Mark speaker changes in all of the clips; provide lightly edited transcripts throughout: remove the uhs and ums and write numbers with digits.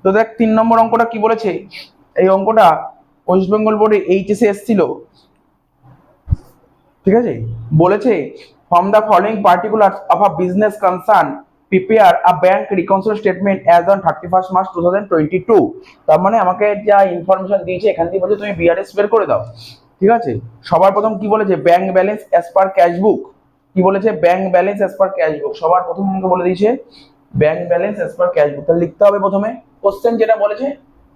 Speaker 1: তো দেখ 3 নম্বর অঙ্কটা কি বলেছে, এই অঙ্কটা ওয়েস্ট বেঙ্গল বোর্ডে এইচএসে এসেছিল, ঠিক আছে। বলেছে from the following particular of a business concern prepare a bank reconciliation statement as on 31 March 2022। তার মানে আমাকে যা ইনফরমেশন দিয়েছে এখান থেকে বলছে তুমি বিআরএস বের করে দাও, ঠিক আছে। সবার প্রথম কি বলেছে, bank balance as per cash বুক। কি বলেছে, bank balance as per cash বুক। সবার প্রথম আমাকে বলে দিয়েছে bank balance as per cash বুক। তাহলে লিখতে হবে প্রথমে কোশ্চেন যেটা বলেছে,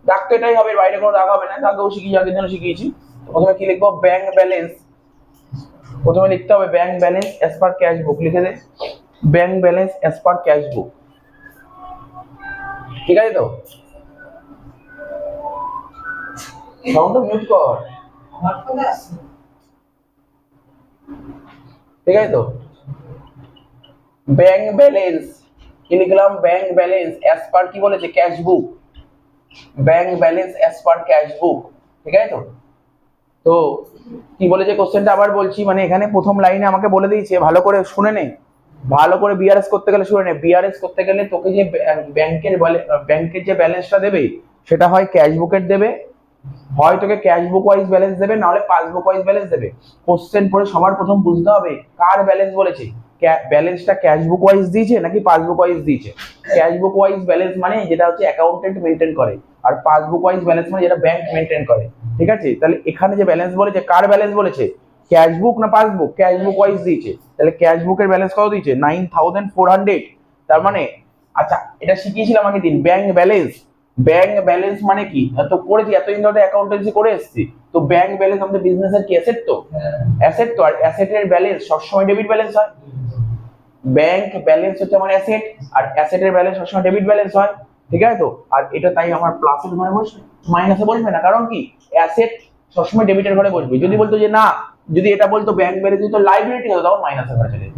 Speaker 1: দাগ তো এটাই হবে, বাইরে কোনো দাগ হবে না, দাগও শিখিয়েছি, আগের দিনও শিখিয়েছি। প্রথমে কি লিখবো, ব্যাংক ব্যালেন্স, প্রথমে লিখতে হবে bank balance as per cash book, লিখে দে bank balance as per cash book, ঠিক আছে। তো সাউন্ডটা মিউট কর, ঠিক আছে। তো ব্যাংক ব্যালেন্স কি লিখলাম, ব্যাংক ব্যালেন্স অ্যাজ পার কি বলেছে, ক্যাশ বুক, bank balance as per cash book, ঠিক আছে। তো তো কি বলেছে কোশ্চেনটা আবার বলছি, মানে এখানে প্রথম লাইনে আমাকে বলে দিয়েছে, ভালো করে শুনে নে, ভালো করে বিআরএস করতে গেলে শুনে নে, বিআরএস করতে গেলে তোকে যে ব্যাংকের যে ব্যালেন্সটা দেবে সেটা হয় ক্যাশ বুকের দেবে, হয় তোকে ক্যাশ বুক ওয়াইজ ব্যালেন্স দেবে, না হলে পাসবুক ওয়াইজ ব্যালেন্স দেবে। কোশ্চেন পড়ে সবার প্রথম বুঝতে হবে কার ব্যালেন্স বলেছে, ব্যালেন্সটা ক্যাশ বুক ওয়াইজ দিয়েছে নাকি পাসবুক ওয়াইজ দিয়েছে। ক্যাশ বুক ওয়াইজ ব্যালেন্স মানে যেটা হচ্ছে অ্যাকাউন্টেন্ট মেনটেন করে, আর পাসবুক ওয়াইজ ব্যালেন্স মানে যেটা ব্যাংক মেনটেন করে, ঠিক আছে। তাহলে এখানে যে ব্যালেন্স বলেছে, কার ব্যালেন্স বলেছে, ক্যাশ বুক না পাসবুক, ক্যাশ বুক ওয়াইজ দিয়েছে। তাহলে ক্যাশ বুকের ব্যালেন্স কত দিয়েছে, 9400। তার মানে আচ্ছা এটা শিখিয়েছিলাম আগের দিন, ব্যাংক ব্যালেন্স, ব্যাংক ব্যালেন্স মানে কি, তো করেছি এতদিন ধরে অ্যাকাউন্টেন্সি করে এসেছি। তো ব্যাংক ব্যালেন্স আমাদের বিজনেসের কি অ্যাসেট, তো অ্যাসেট, তো আর অ্যাসেটের ব্যালেন্স সবসময় ডেবিট ব্যালেন্স হয়। ব্যাংক ব্যালেন্স হচ্ছে আমার অ্যাসেট, আর অ্যাসেটের ব্যালেন্স সবসময় ডেবিট ব্যালেন্স হয়, ঠিক আছে। তো আর এটা তাই আমার প্লাসের ঘরে বসবে, মাইনাসে বসবে না, কারণ কি অ্যাসেট সবসময় ডেবিটের ঘরে বসবে। যদি বলতো যে না, যদি এটা বলতো ব্যাংক ব্যালেন্স তো লাইবিলিটি হতো, তখন মাইনাসের ঘরে চলে যেত।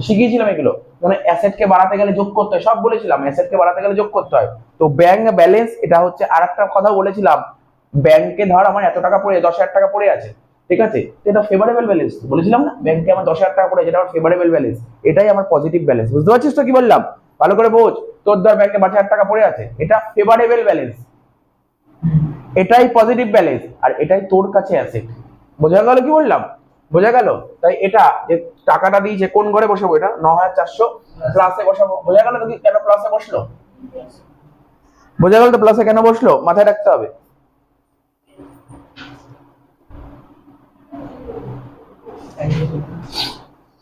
Speaker 1: শিখিয়েছিলাম এগুলো, মানে অ্যাসেটকে বাড়াতে গেলে যোগ করতে হয়, সব বলেছিলাম, অ্যাসেটকে বাড়াতে গেলে যোগ করতে হয়। তো ব্যাংক ব্যালেন্স এটা হচ্ছে, আর একটা কথা বলেছিলাম, ব্যাংকে ধর আমার এত টাকা পড়ে 10,000 টাকা পড়ে আছে, ঠিক আছে, এটা ফেভারেবল ব্যালেন্স বলেছিলাম না, ব্যাংকে আমার 10,000 টাকা পড়ে, যেটা আমার ফেভারেবল ব্যালেন্স, এটাই আমার পজিটিভ ব্যালেন্স। বুঝতে পারছিস তো কি বললাম, ভালো করে বোঝ। তোর ধর ব্যাংকে 5,000 টাকা পড়ে আছে, এটা ফেভারেবল ব্যালেন্স, এটাই পজিটিভ ব্যালেন্স, আর এটাই তোর কাছে অ্যাসেট। বোঝা গেল কি বললাম, বোঝা গেল। তাই এটা যে টাকাটা দিয়েছে কোন ঘরে বসাবো, এটা 9,400 প্লাসে বসাবো। বোঝা গেল তো কেন প্লাসে বসলো, বোঝা গেল তো প্লাসে কেন বসলো, মাথায় রাখতে হবে।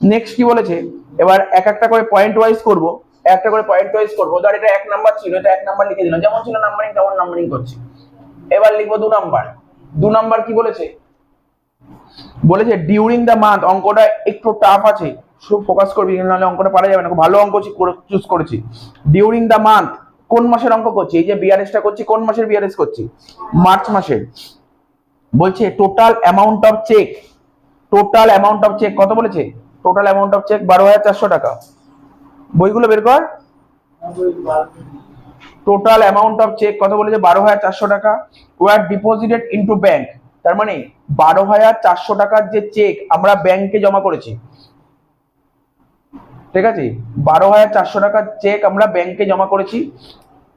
Speaker 1: নেক্সট কি বলেছে, এবার এক একটা করে পয়েন্ট ওয়াইজ করব, একটা করে পয়েন্ট ওয়াইজ করব। ধর এটা 1 নাম্বার ছিল, এটা 1 নাম্বার লিখে দিলাম, যেমন ছিল নাম্বারিং তেমন নাম্বারিং করছি। এবার লিখবো 2 নাম্বার। 2 নাম্বার কি বলেছে, বলেছে ডিউরিং দ্য মান্থ, অঙ্কটা একটু টাফ আছে, শুধু ফোকাস করবি, নাহলে অঙ্কটা পারা যাবে না, ভালো অঙ্ক চুজ করেছি। ডিউরিং দ্য মান্থ, কোন মাসের অঙ্ক করছি, এই যে বিআরএসটা করছি, কোন মাসের বিআরএস করছি, মার্চ মাসের। বলছে total amount of cheque, total amount of cheque কত বলেছে, টোটাল অ্যামাউন্ট অফ চেক 12,400 টাকা। বইগুলো বের কর, টোটাল অ্যামাউন্ট অফ চেক কত বলেছে, 12,400 টাকা। ওয়ার ডিপোজিটেড ইনটু ব্যাংক, তার মানে 12,400 টাকার যে চেক আমরা ব্যাংকে জমা করেছি, ঠিক আছে, 12,400 টাকার চেক আমরা ব্যাংকে জমা করেছি।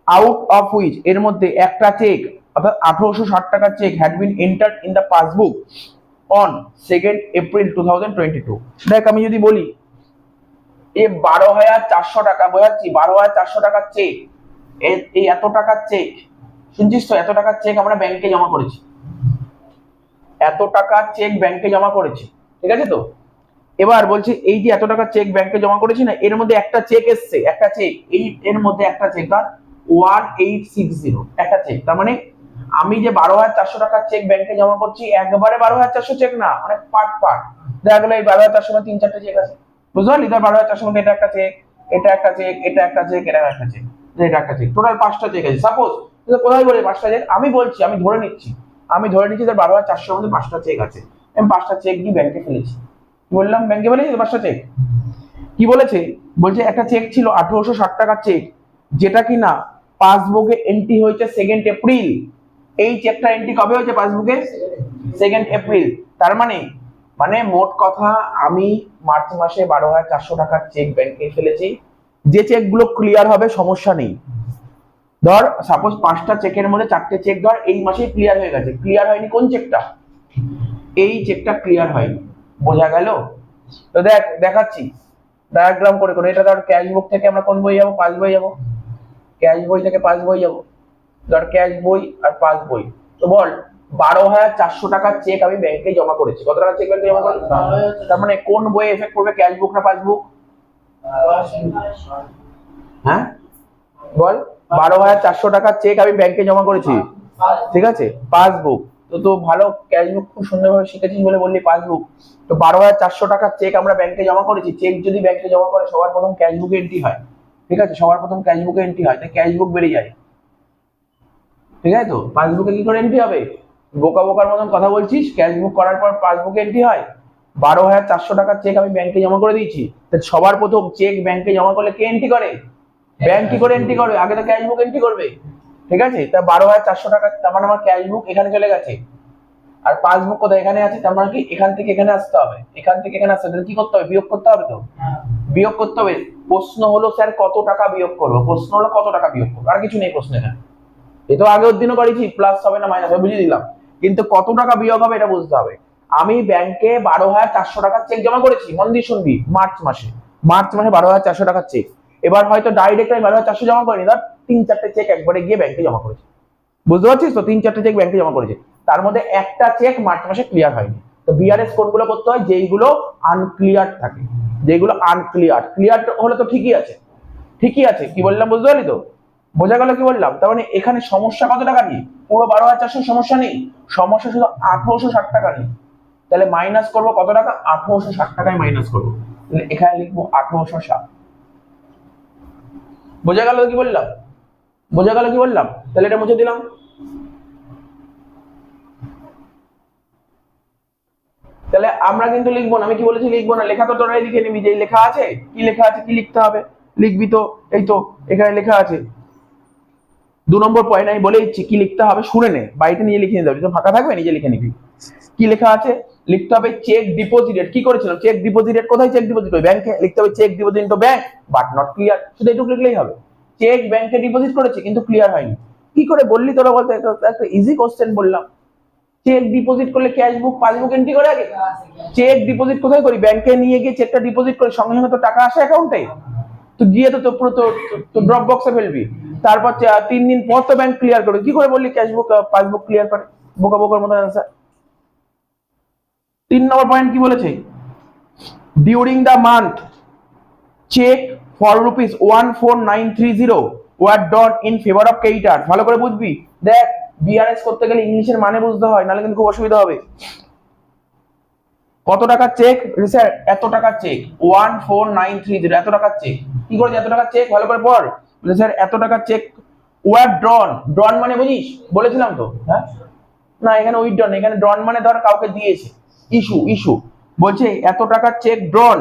Speaker 1: আউট অফ হুইচ, এর মধ্যে একটা চেক অর্থাৎ 1,860 টাকার cheque had been entered in the passbook on 2nd April 2022। দেখ আমি যদি বলি এই 12,400 টাকা, বোঝাচ্ছি 12,400 টাকার চেক, এই এত টাকার চেক, শুনছিস তো, এত টাকার চেক আমরা ব্যাংকে জমা করেছি, এত টাকার চেক ব্যাংকে জমা করেছি, ঠিক আছে। তো এবার বলছি এই যে এত টাকার চেক ব্যাংকে জমা করেছি না, এর মধ্যে একটা চেক এসছে, একটা চেক, এই এর মধ্যে একটা চেক আর 1860 একটা চেক। তার মানে আমি যে 12,400 টাকার চেক ব্যাংকে জমা করছি, একবারে 12,400 চেক না, অনেক পার্ট পার্ট। দেখা গেলো এই 12,400 মধ্যে 3-4টে চেক আছে, বুঝতে পারলি, তার 12,400 মধ্যে এটা একটা চেক, এটা একটা চেক, এটা একটা চেক, এটা একটা চেক, এটা একটা চেক, টোটাল 5টা চেক আছে। সাপোজ কোথায় বলে 5টা চেক, আমি বলছি, আমি ধরে নিচ্ছি যে 12,400 মধ্যে 5টা চেক আছে, আমি 5টা চেক দিয়ে ব্যাংকে ফেলেছি, বললাম ব্যাংকে ফেলেছি 5টা চেক। কি বলেছে, বলছে একটা চেক ছিল 1,860 টাকার চেক, যেটা কিনা পাসবুকে এন্ট্রি হয়েছে 2nd এপ্রিল। এই চেকটা এন্ট্রি কবে হয়েছে পাসবুকে, 2nd এপ্রিল। তার মানে মোট কথা আমি মার্চ মাসে 12,400 টাকার চেক ব্যাংকে ফেলেছি। যে চেকগুলো ক্লিয়ার হবে সমস্যা নেই, ধর সাপোজ 5টা চেকের মধ্যে 4টে চেক ধর এই মাসেই ক্লিয়ার হয়ে গেছে, ক্লিয়ার হয়নি কোন চেকটা, এই চেকটা ক্লিয়ার হয়নি, বোঝা গেল? তো দেখাচ্ছি ডায়াগ্রাম করে করে। এটা ধর ক্যাশ বুক থেকে আমরা কোন বই যাবো, পাস বই যাবো, ক্যাশ বই থেকে পাস বই যাবো, ধর ক্যাশ বই আর পাস বই। তো বল 12,400 টাকার চেক আমি ব্যাংকে জমা করেছি, কত টাকার চেক ব্যাংকে জমা করেছি? তার মানে কোন বই এফেক্ট করবে, ক্যাশ বুক না পাসবুক? হ্যাঁ বল, 12,400 টাকার চেক আমি ব্যাংকে জমা করেছি, ঠিক আছে, পাসবুক। তো তো ভালো ক্যাশ বুক খুব সুন্দরভাবে শিখেছিস বলে বললি পাসবুক। তো 12,400 টাকার চেক আমরা ব্যাংকে জমা করেছি। চেক যদি ব্যাংকে জমা করে সবার প্রথম ক্যাশ বুকে এন্ট্রি হয়, ঠিক আছে, সবার প্রথম ক্যাশ বুকে এন্ট্রি হয়, তাই ক্যাশ বুক বেরিয়ে যায়, ঠিক আছে। তো পাসবুকে কি করে এন্ট্রি হবে? বোকা বোকার মতন কথা বলছিস, ক্যাশ বুক করার পর পাসবুকে এন্ট্রি হয়। 12,400 টাকার চেক আমি ব্যাংকে জমা করে দিয়েছি, সবার প্রথম চেক ব্যাংকে জমা করলে কে এন্ট্রি করে? ব্যাংক কি করে এন্ট্রি করবে? আগে তো ক্যাশ বুক এন্ট্রি করবে, ঠিক আছে। তা 12,400 টাকা, তার মানে আমার ক্যাশ বুক এখানে চলে গেছে, আর পাসবুক কোথায়? এখানে আছে। তার মানে কি এখান থেকে এখানে আসতে হবে, এখান থেকে এখানে আসতে হবে, কি করতে হবে? বিয়োগ করতে হবে। তো বিয়োগ করতে হবে। প্রশ্ন হলো স্যার কত টাকা বিয়োগ করবো, প্রশ্ন হলো কত টাকা বিয়োগ করবো, আর কিছু নেই প্রশ্নে। এখানে এ তো আগের দিনও করেছি, প্লাস হবে না মাইনাস হবে বুঝিয়ে দিলাম, কিন্তু কত টাকা বিয়োগ হবে এটা বুঝতে হবে। আমি ব্যাংকে 12,400 টাকার চেক জমা করেছি, মন দিয়ে শুনবি, মার্চ মাসে 12,400 টাকার চেক। এবার হয়তো ডাইরেক্ট আমি 12,400 জমা করিনি, ধর 3-4টে চেক একবারে গিয়ে ব্যাংকে জমা করেছি, বুঝতে পারছিস তো? 3-4টে চেক ব্যাংকে জমা করেছে, তার মধ্যে একটা চেক মার্চ মাসে ক্লিয়ার হয়নি। তো বিআরএস কোনগুলো করতে হয়? যেইগুলো আনক্লিয়ার থাকে, যেগুলো আনক্লিয়ার। ক্লিয়ার হলে তো ঠিকই আছে, ঠিকই আছে, কি বললাম বুঝতে পারলি তো? বোঝা গেল কি বললাম? তার মানে এখানে সমস্যা কত টাকা নিয়ে? পুরো 12,400 সমস্যা নেই, সমস্যা শুধু 1860 টাকা নিয়ে। তাহলে মাইনাস করবো কত টাকা? 1860 টাকায় মাইনাস করবো, তাহলে এখানে লিখবো 1860। বোঝা গেল কি বললাম? বোঝা গেল কি বললাম? তাহলে এটা মুছে দিলাম। তাহলে আমরা কিন্তু লিখবো না, আমি কি বলেছি লিখবো না, লেখা তো তোরাই লিখে নিবি, যে লেখা আছে কি লেখা আছে, কি লিখতে হবে লিখবি। তো এই তো এখানে লেখা আছে 2 নম্বর পয়েন্ট, আমি বলে দিচ্ছি কি লিখতে হবে, শুনে নে, বাড়িতে নিয়ে লিখে নিতে হবে, ফাঁকা থাকবে নিজে লিখে নিবি। কি লেখা আছে? লিখতে হবে চেক ডিপোজিটেড। কি করেছিলাম? Cheque deposited. কোথায় চেক ডিপোজিট হয়? ব্যাংকে। লিখতে হবে cheque deposit to bank but not clear, শুধু এটুকু লিখলেই হবে। চেক ব্যাংকে ডিপোজিট করেছে কিন্তু ক্লিয়ার হয়নি। কি করে বললি তোরা বলতে? একটা ইজি কোশ্চেন বললাম। চেক ডিপোজিট করলে ক্যাশ বুক পাসবুক এন্ট্রি করে আগে। চেক ডিপোজিট কোথায় করি? ব্যাংকে নিয়ে গিয়ে চেকটা ডিপোজিট করে সঙ্গে সঙ্গে তো টাকা আসে অ্যাকাউন্টে, তো গিয়ে তো পুরো তো ড্রপ বক্সে ফেলবি, তারপর 3 দিন পর তো ব্যাংক ক্লিয়ার করবে। কি করে বললি ক্যাশ বুক পাসবুক ক্লিয়ার করে? বোকা বোকার মতো অ্যান্সার। 3 নম্বর পয়েন্ট কি বলেছে? During the month cheque for ₹14930 were drawn in favour of creditor. ভালো করে বুঝবি, দেখ বিআরএস করতে গেলে ইংলিশের মানে বুঝতে হয়, নাহলে কিন্তু খুব অসুবিধা হবে। কত টাকার চেক? স্যার এত টাকার চেক, 14930, এত টাকার চেক। কি করেছে এত টাকার চেক? ভালো করে পড়। স্যার এত টাকার চেক ওয়ার ড্রন, ড্রন মানে বুঝিস? বলেছিলাম তো, হ্যাঁ না এখানে উইথড্রন, এখানে ড্রন মানে ধর কাউকে দিয়েছে, ইস্যু ইস্যু। বলছে এত টাকার চেক ড্রন,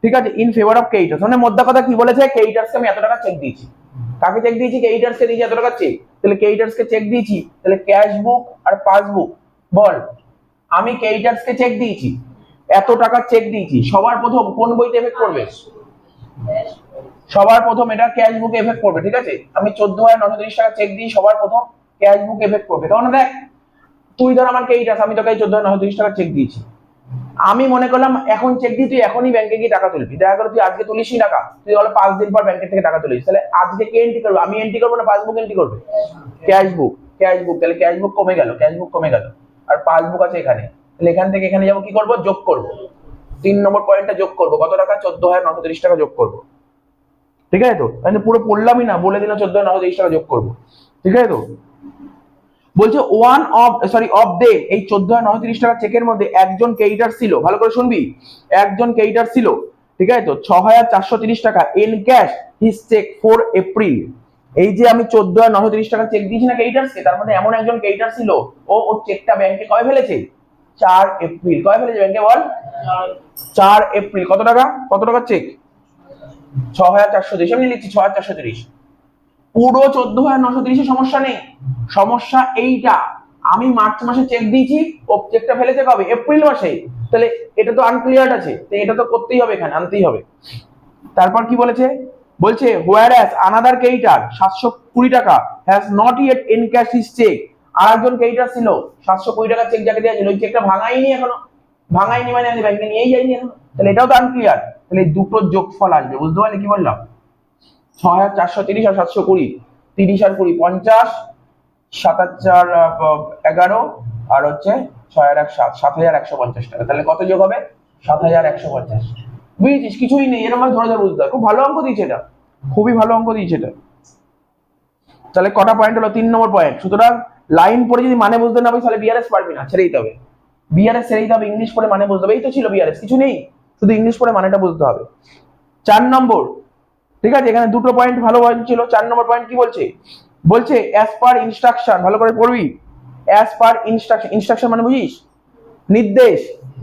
Speaker 1: ঠিক আছে, ইন ফেভার অফ ক্রেডিটরস। মানে মোদ্দা কথা কি বলেছে? ক্রেডিটরসকে আমি এত টাকা চেক দিয়েছি। কাকে চেক দিয়েছি? ক্রেডিটরসকে দিয়েছি এত টাকা চেক। তাহলে ক্রেডিটরসকে চেক দিয়েছি, তাহলে ক্যাশ বুক আর পাসবুক। বল আমি ক্রেডিটরসকে চেক দিয়েছি, এত টাকার চেক দিয়েছি, সবার প্রথম কোন বইতে এফেক্ট করবে? সবার প্রথম এটা ক্যাশ বুকে এফেক্ট করবে, ঠিক আছে। আমি 14,930 টাকা চেক দিই, সবার প্রথম ক্যাশ বুক এফেক্ট করবে। তখন দেখ তুই ধর আমার ক্রেডিটার্স, আমি তোকে 14,930 টাকা চেক দিয়েছি, আমি মনে করলাম এখন চেক দিই, তুই এখনই ব্যাংকে গিয়ে টাকা তুলবি। দেখা গেল তুই আজকে তুলিস টাকা, তুই হলো 5 দিন পর ব্যাংকের থেকে টাকা তুলিস, তাহলে আজকে কে এন্ট্রি করবে? আমি এন্ট্রি করবো না পাসবুক এন্ট্রি করবে? ক্যাশ বুক, ক্যাশ বুক। তাহলে ক্যাশ বুক কমে গেল, ক্যাশ বুক কমে গেল, আর পাসবুক আছে এখানে। তাহলে এখান থেকে এখানে যাবো, কি করবো? যোগ করবো। 3 নম্বর পয়েন্টটা যোগ করবো, কত টাকা? 14,930 টাকা যোগ করবো, ঠিক আছে। তো আমি পুরো পড়লামই না, বলে দিলাম 14,930 টাকা যোগ করবো, ঠিক আছে। তো বলছে অফ দে, এই 14,930 টাকা চেকের মধ্যে একজন ক্রেডিটর ছিল, ভালো করে শুনবি, একজন ক্রেডিটর ছিল, ঠিক আছে। তো 6,430 টাকা in cash his cheque for April. এই যে আমি 14,930 টাকা চেক দিয়েছি না ক্রেডিটরসকে, তার মধ্যে এমন একজন ক্রেডিটর ছিল, ও চেকটা ব্যাংকে কবে ফেলেছে? 4 এপ্রিল। কবে ফেলেছে ব্যাংকে বল? 4 এপ্রিল। কত টাকা? কত টাকার চেক? 6,430। আমি লিখছি 6,430। পুরো 14,930 সমস্যা নেই, সমস্যা এইটা আমি মার্চ মাসে চেক দিয়েছি, ও চেকটা ফেলেছে কবে? এপ্রিল মাসে। তাহলে এটা তো আনক্লিয়ার আছে, তো এটা তো করতেই হবে, এখানে আনতেই হবে। তারপর কি বলেছে? বলছে whereas another creditor 720 টাকা has not yet encashed his check, আর একজন ক্রেডিটর ছিল 720 টাকা চেক যাকে দেওয়া ছিল ওই চেকটা ভাঙাইনি এখনো, ভাঙাইনি মানে আমি ব্যাংকে নিয়েই যাইনি এখনো, তাহলে এটাও তো আনক্লিয়ার। তাহলে এই দুটো যোগফল আসবে, বুঝতে পারলে কি বললাম? 6430 আর 720, 30 আর 20 50, 7 আর 4 11 আর হচ্ছে 6 আর 1 7, 7150 টাকা। তাহলে কত যোগ হবে? 7150। বুঝেছিস? কিছুই নেই, এরকম ভাবে ধরে ধরে বুঝতে হয়। খুব ভালো অঙ্ক দিয়েছে এটা, খুবই ভালো অঙ্ক দিয়েছে এটা। তাহলে কটা পয়েন্ট হলো? 3 নম্বর পয়েন্ট। সুতরাং লাইন পড়ে যদি মানে বুঝতে না পারিস তাহলে বিআরএস পারবি না, ছেড়ে দিতে হবে। বিআরএস ছেড়ে দিতে হবে, ইংলিশ পড়ে মানে বুঝতে হবে। এই তো ছিল বিআরএস, কিছু নেই, শুধু ইংলিশ পড়ে মানেটা বুঝতে হবে। 4 নম্বর, ঠিক আছে, এখানে দুটো পয়েন্ট ভালো পয়েন্ট ছিল। 4 নম্বর পয়েন্ট কি বলছে? বলছে অ্যাজ পার ইনস্ট্রাকশন, ভালো করে পড়বি। অ্যাজ পার ইনস্ট্রাকশন, ইনস্ট্রাকশন মানে বুঝিস? নির্দেশ,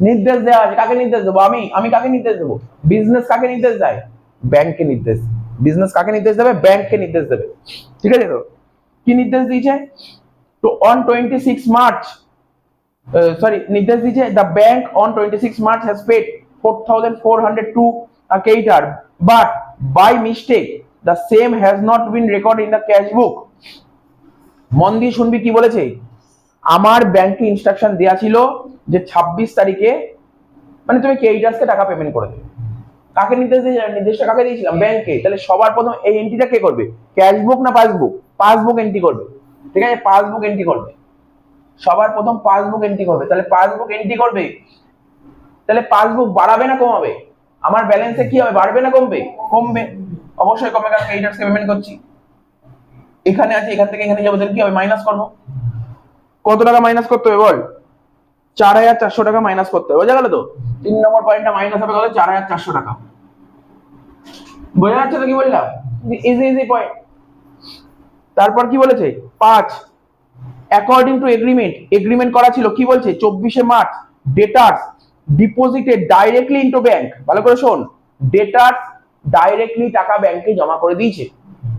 Speaker 1: নির্দেশ দেওয়া আছে। কাকে নির্দেশ দেবো? আমি কাকে নির্দেশ দেবো? বিজনেস কাকে নির্দেশ দেয়? ব্যাংককে নির্দেশ। বিজনেস কাকে নির্দেশ দেবে? ব্যাংককে নির্দেশ দেবে। ঠিক আছে তো? কি নির্দেশ দিয়েছে? তো অন 26 মার্চ, সরি, নির্দেশ দিয়েছে the bank on 26 March has paid 4400 to a creditor, but by mistake the same has not been recorded in the cash book. মন দিয়ে শুনবি কি বলেছে। আমার ব্যাংকে ইনস্ট্রাকশন দেয়া ছিল যে 26 তারিখে মানে তুমি ক্রেডিটার্সকে টাকা পেমেন্ট করে দেবে। কাকে নির্দেশ দিয়েছিলাম? নির্দেশটা কাকে দিয়েছিলাম? ব্যাংকে। তাহলে সবার প্রথম এই এন্ট্রিটা কে করবে? ক্যাশ বুক না পাসবুক? পাসবুক এন্ট্রি করবে। ঠিক আছে, পাসবুক এন্ট্রি করবে, সবার প্রথম পাসবুক এন্ট্রি করবে। তাহলে পাসবুক এন্ট্রি করবে, তাহলে পাসবুক বাড়াবে না কমাবে? আমার ব্যালেন্সে কি হবে? বাড়বে না কমবে? কমবে, অবশ্যই কমবে, কারণ ক্রেডিটার্সকে পেমেন্ট করছি। এখানে আছে, এখান থেকে এখানে যাবো, তাহলে কি হবে? মাইনাস করবো। কত টাকা মাইনাস করতে হবে বল? 4400 টাকা মাইনাস করতে হবে। বোঝা গেল তো? 3 নম্বর পয়েন্টটা মাইনাস হবে কত? 4400 টাকা। বোঝা যাচ্ছে তো কি বললাম? Easy easy point. তারপর কি বলেছে? 5 অ্যাকর্ডিং টু এগ্রিমেন্ট করা ছিল। কি বলছে? 24 March debtors deposited directly into bank. ভালো করে শোন, ডেটার্স ডাইরেক্টলি টাকা ব্যাংকে জমা করে দিয়েছে।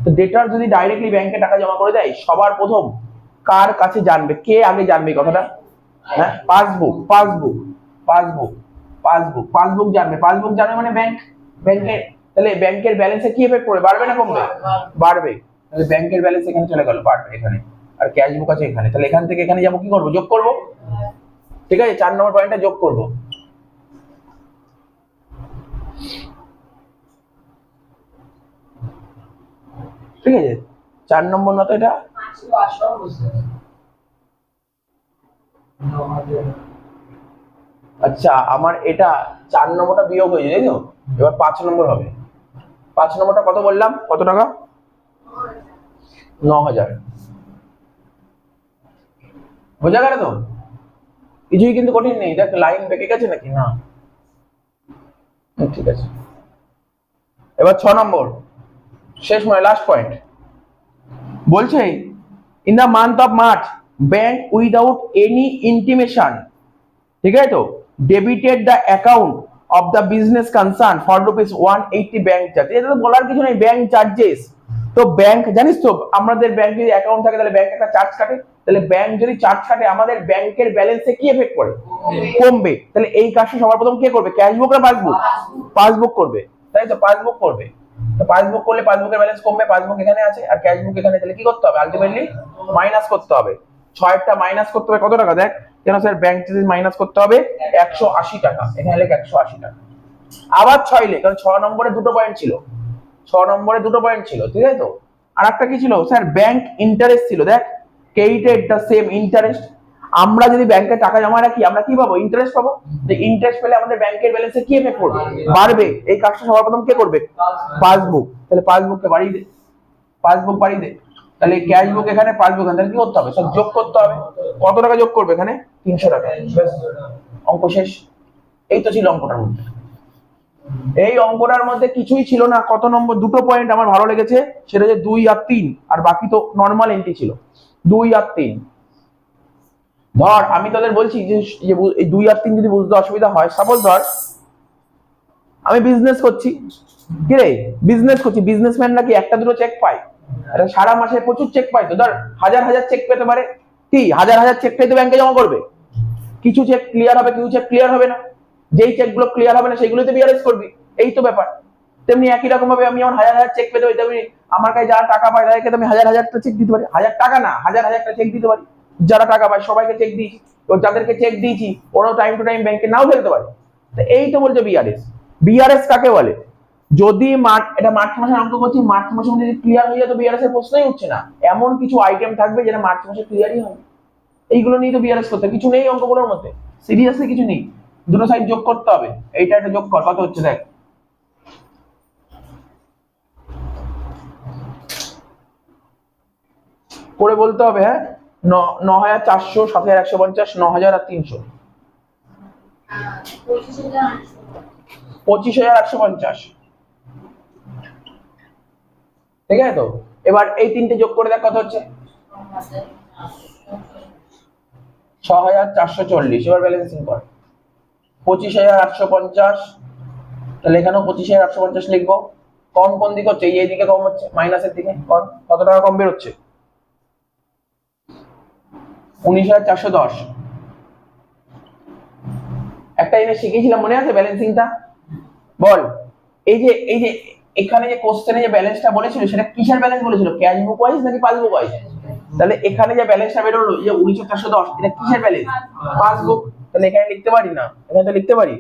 Speaker 1: তো ডেটার যদি ডাইরেক্টলি ব্যাংকে টাকা জমা করে দেয়, সবার প্রথম কার কাছে জানবে? কে আগে জানবে কথাটা? হ্যাঁ, passbook, passbook, passbook, passbook, passbook জানবে। পাসবুক জানবে মানে ব্যাংক, ব্যাংকে। তাহলে ব্যাংকের ব্যালেন্সে কি এফেক্ট পড়বে? বাড়বে না কমবে? বাড়বে। তাহলে ব্যাংকের ব্যালেন্স এখানে চলে গেল, বাড়বে এখানে। আর ক্যাশ বুক আছে এখানে, তাহলে এখান থেকে এখানে যাবো, কি করবো? যোগ করবো। ঠিক আছে, 4 নম্বর পয়েন্টটা যোগ করবো। ঠিক আছে, 4 নম্বর না তো এটা? আচ্ছা, আমার এটা 4 নম্বরটা বিয়োগ হয়েছে, তাই তো? এবার 5 নম্বর হবে। 5 নম্বরটা কত বললাম? কত টাকা? 9000। বোঝা গেল তো? কিছুই কিন্তু কঠিন নেই। দেখ, লাইন বেঁকে গেছে নাকি? না, ঠিক আছে। এবার 6 নম্বর, শেষ মানে লাস্ট পয়েন্ট। বলছে in the month of March bank without any intimation, ঠিক আছে তো, debited the account of the business concern for ₹180 bank charge. এটা তো বলার কিছু নেই, ব্যাংক চার্জেস। তো ব্যাংক জানিস তো, আমাদের ব্যাংক যদি অ্যাকাউন্ট থাকে তাহলে ব্যাংক একটা চার্জ কাটে। তাহলে ব্যাংক যদি চার্জ কাটে, আমাদের ব্যাংকের ব্যালেন্সে কি এফেক্ট পড়ে? কমবে। তাহলে এই কাজটা সবার প্রথম কে করবে? ক্যাশ বুক না পাসবুক? পাসবুক করবে, তাই তো? পাসবুক করবে। তো পাসবুক করলে পাসবুকের ব্যালেন্স কমবে, পাসবুক এখানে আছে আর ক্যাশ বুক এখানে। তাহলে কি করতে হবে? আলটিমেটলি মাইনাস করতে হবে। 6টা মাইনাস করতে হবে কত টাকা? দেখ, কেন স্যার? ব্যাংক চার্জেস মাইনাস করতে হবে 180 টাকা। এখানে লেখ 180 টাকা। আবার 6 লেখ, কারণ 6 নম্বরে দুটো পয়েন্ট ছিল। 6 নম্বরে দুটো পয়েন্ট ছিল, ঠিক আছে তো? আর একটা কি ছিল স্যার? ব্যাংক ইন্টারেস্ট ছিল। দেখ, ক্রেডিটেড দ্য সেম ইন্টারেস্ট। আমরা যদি ব্যাংকে টাকা জমা রাখি, আমরা কি পাবো? ইন্টারেস্ট পাবো। যে ইন্টারেস্ট পেলে আমাদের ব্যাংকের ব্যালেন্সে কি এফেক্ট পড়বে? বাড়বে। এই কাজটা সবার প্রথম কে করবে? পাসবুক। তাহলে পাসবুককে বাড়িয়ে দে, পাসবুক বাড়িয়ে দে। তাহলে ক্যাশ বুক এখানে, পাসবুক এখানে, কি করতে হবে? সব যোগ করতে হবে। কত টাকা যোগ করবে এখানে? 300 টাকা। অঙ্ক শেষ। এই তো ছিল অঙ্কটার মধ্যে। এই অঙ্কটার মধ্যে কিছুই ছিল না। কত নম্বর? দুটো পয়েন্ট আমার ভালো লেগেছে, সেটা যে 2 আর 3, আর বাকি তো নর্মাল এন্ট্রি ছিল। 2 আর 3। ধর আমি তোদের বলছি যে এই 2 আর 3 যদি বুঝতে অসুবিধা হয়, সাপোজ ধর আমি বিজনেস করছি। কি রে? বিজনেস করছি। বিজনেসম্যান নাকি একটা দুটো চেক পায়? এটা সারা মাসে প্রচুর চেক পায়। তো ধর হাজার হাজার চেক পেতে পারে। কি হাজার হাজার চেক পেতে ব্যাংকে জমা করবে? কিছু চেক ক্লিয়ার হবে, কিছু চেক ক্লিয়ার হবে না। যেই চেকগুলো ক্লিয়ার হবে না সেগুলোতে বিআরএস করবি। এই তো ব্যাপার। তেমনি একই রকম ভাবে আমি আমার 1000 চেক পেতে পারি, তেমনি আমার কাছে যারা টাকা পায় তাদেরকে আমি 1000টা চেক দিতে পারি, 1000 টাকা না 1000টা চেক দিতে পারি। যারা টাকা পায় সবাইকে চেক দিয়েছি, যাদেরকে চেক দিয়েছি ওরাও টাইম টু টাইম ব্যাংকে নাও ফেলতে পারে। তো এই তো বলছে বিআরএস। বিআরএস কাকে বলে? যদি এটা মার্চ মাসের অঙ্ক করছি, মার্চ মাসের মধ্যে যদি ক্লিয়ার হয়ে যায় তো বিআরএস এর প্রশ্নই উঠছে না। এমন কিছু আইটেম থাকবে যেটা মার্চ মাসে ক্লিয়ারই হয়, এইগুলো নিয়ে তো বিআরএস করতে কিছু নেই অঙ্কগুলোর মধ্যে, সিরিয়াসলি কিছু নেই। দুটো সাইড যোগ করতে হবে, এইটা একটা যোগ কর, কত হচ্ছে দেখ। করে বলতে হবে, হ্যাঁ 9400, 7150, 9000 আর 300, 25,850। ঠিক আছে তো? এবার এই তিনটে যোগ করে দেখ কত হচ্ছে, 6440। এবার ব্যালেন্সিং কর, 25,850, তাহলে এখানেও 25,850 লিখবো। কম কোন দিকে হচ্ছে? এই দিকে কম হচ্ছে, মাইনাসের দিকে। কত টাকা কম বেরোচ্ছে? 19,410। একটা জিনিস শিখেছিলাম মনে আছে ব্যালেন্সিংটা? বল, এই যে এখানে যে কোশ্চেনে যে ব্যালেন্সটা বলেছিল সেটা কিসের ব্যালেন্স বলেছিল, ক্যাশ বুক ওয়াইজ নাকি পাসবুক ওয়াইজ? তাহলে এখানে যে ব্যালেন্সটা বেরোলো যে 19,410, এটা কিসের ব্যালেন্স? পাসবুক। তাহলে এখানে লিখতে পারি না? এখানে তো লিখতে পারি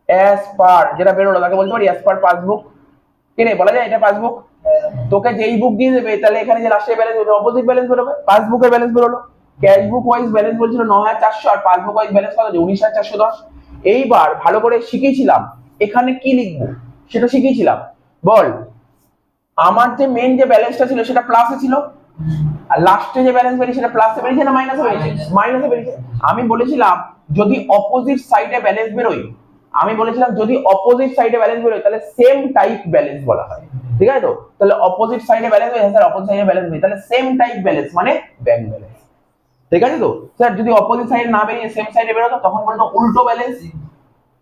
Speaker 1: অ্যাজ পার, যেটা বেরোলো তাকে বলতে পারি অ্যাজ পার পাসবুক। কি রে বলা যায় এটা পাসবুক? তোকে যেই বুক দিয়ে দেবে তাহলে এখানে যে লাস্টে ব্যালেন্স বেরোবে অপোজিট ব্যালেন্স বেরোবে, পাসবুকের ব্যালেন্স বেরোলো। ক্যাশ বুক ওয়াইজ ব্যালেন্স বলছিল 9,400 আর পাসবুক ওয়াইজ ব্যালেন্স কত? 19,410। এইবার ভালো করে শিখেছিলাম এখানে কি লিখবো সেটা শিখেছিলাম। বল, আমার যে মেন যে ব্যালেন্সটা ছিল সেটা প্লাসে ছিল, আর লাস্টে যে ব্যালেন্স বেরিয়েছে সেটা প্লাসে বেরিয়েছে না মাইনাসে বেরিয়েছে? মাইনাসে বেরিয়েছে। আমি বলেছিলাম যদি অপোজিট সাইডে ব্যালেন্স বেরোয়, আমি বলেছিলাম যদি অপোজিট সাইডে ব্যালেন্স বেরোয় তাহলে সেম টাইপ ব্যালেন্স বলা হয়। ঠিক আছে তো? তাহলে অপোজিট সাইডে ব্যালেন্স হয়, স্যার অপোজিট সাইডে ব্যালেন্স বেরিয়ে তাহলে সেম টাইপ ব্যালেন্স মানে ব্যাংক ব্যালেন্স। ঠিক আছে তো? স্যার যদি অপোজিট সাইডে না বেরিয়ে সেম সাইডে বেরোতো তখন বলতো উল্টো ব্যালেন্স।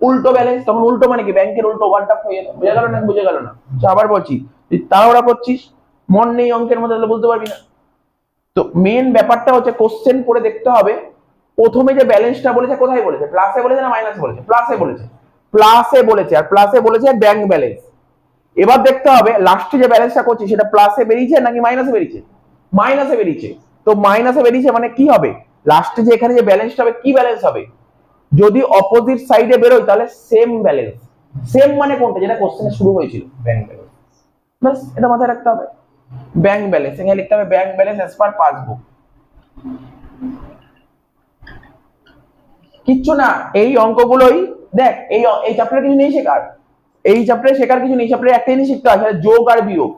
Speaker 1: উল্টো ব্যালেন্স, তখন উল্টো মানে কি? ব্যাংকের উল্টো, ওভারড্রাফট হয়ে যেত। বুঝে গেল না? বুঝে গেল না? আবার বলছি, তাড়াহুড়া করছিস, মন নেই অঙ্কের মধ্যে, তাহলে বলতে পারবি না। তো মেন ব্যাপারটা হচ্ছে কোশ্চেন পড়ে দেখতে হবে প্রথমে যে ব্যালেন্সটা বলেছে কোথায় বলেছে, প্লাসে বলেছে না মাইনাসে বলেছে? প্লাসে বলেছে। প্লাসে বলেছে, আর প্লাসে বলেছে ব্যাংক ব্যালেন্স। এবার দেখতে হবে লাস্টে যে ব্যালেন্সটা করছি সেটা প্লাসে বেরিয়েছে নাকি মাইনাসে বেরিয়েছে? মাইনাসে বেরিয়েছে। তো মাইনাসে বেরিয়েছে মানে কি হবে? লাস্টে যে এখানে যে ব্যালেন্সটা হবে কি ব্যালেন্স হবে? যদি অপোজিট সাইডে বেরোয় তাহলে সেম ব্যালেন্স। সেম মানে কোনটা? যেটা কোশ্চেনে শুরু হয়েছিল, ব্যাংক ব্যালেন্স। বাস এটা মাথায় রাখতে হবে। ব্যাংক ব্যালেন্স, এখানে লিখতে হবে ব্যাংক ব্যালেন্স অ্যাজ পার পাসবুক। কিচ্ছু না, এই অঙ্কগুলোই দেখ। এই চ্যাপ্টারে কিছু নেই শেখার, এই চ্যাপ্টারে শেখার কিছু নেই। চ্যাপ্টারে একটাই জিনিস শিখতে হয়, সেটা যোগ আর বিয়োগ।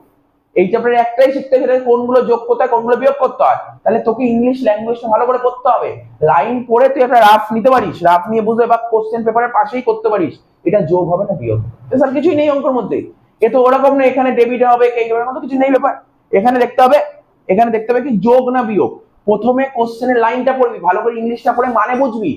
Speaker 1: এই চ্যাপ্টারে একটাই শিখতে হয়, সেটা কোনগুলো যোগ করতে হয় কোনগুলো বিয়োগ করতে হয়। তাহলে তোকে ইংলিশ ল্যাঙ্গুয়েজটা ভালো করে পড়তে হবে। লাইন পড়ে তুই একটা রাফ নিতে পারিস, রাফ নিয়ে বুঝে বা কোশ্চেন পেপারের পাশেই করতে পারিস এটা যোগ হবে না বিয়োগ। স্যার কিছুই নেই অঙ্কের মধ্যে, এ তো ওরকম না এখানে ডেবিট হবে ক্রেডিটের মতো কিছু নেই ব্যাপার। এখানে দেখতে হবে, এখানে দেখতে হবে কি যোগ না বিয়োগ। প্রথমে কোশ্চেনের লাইনটা পড়বি, ভালো করে ইংলিশটা পড়ে মানে বুঝবি।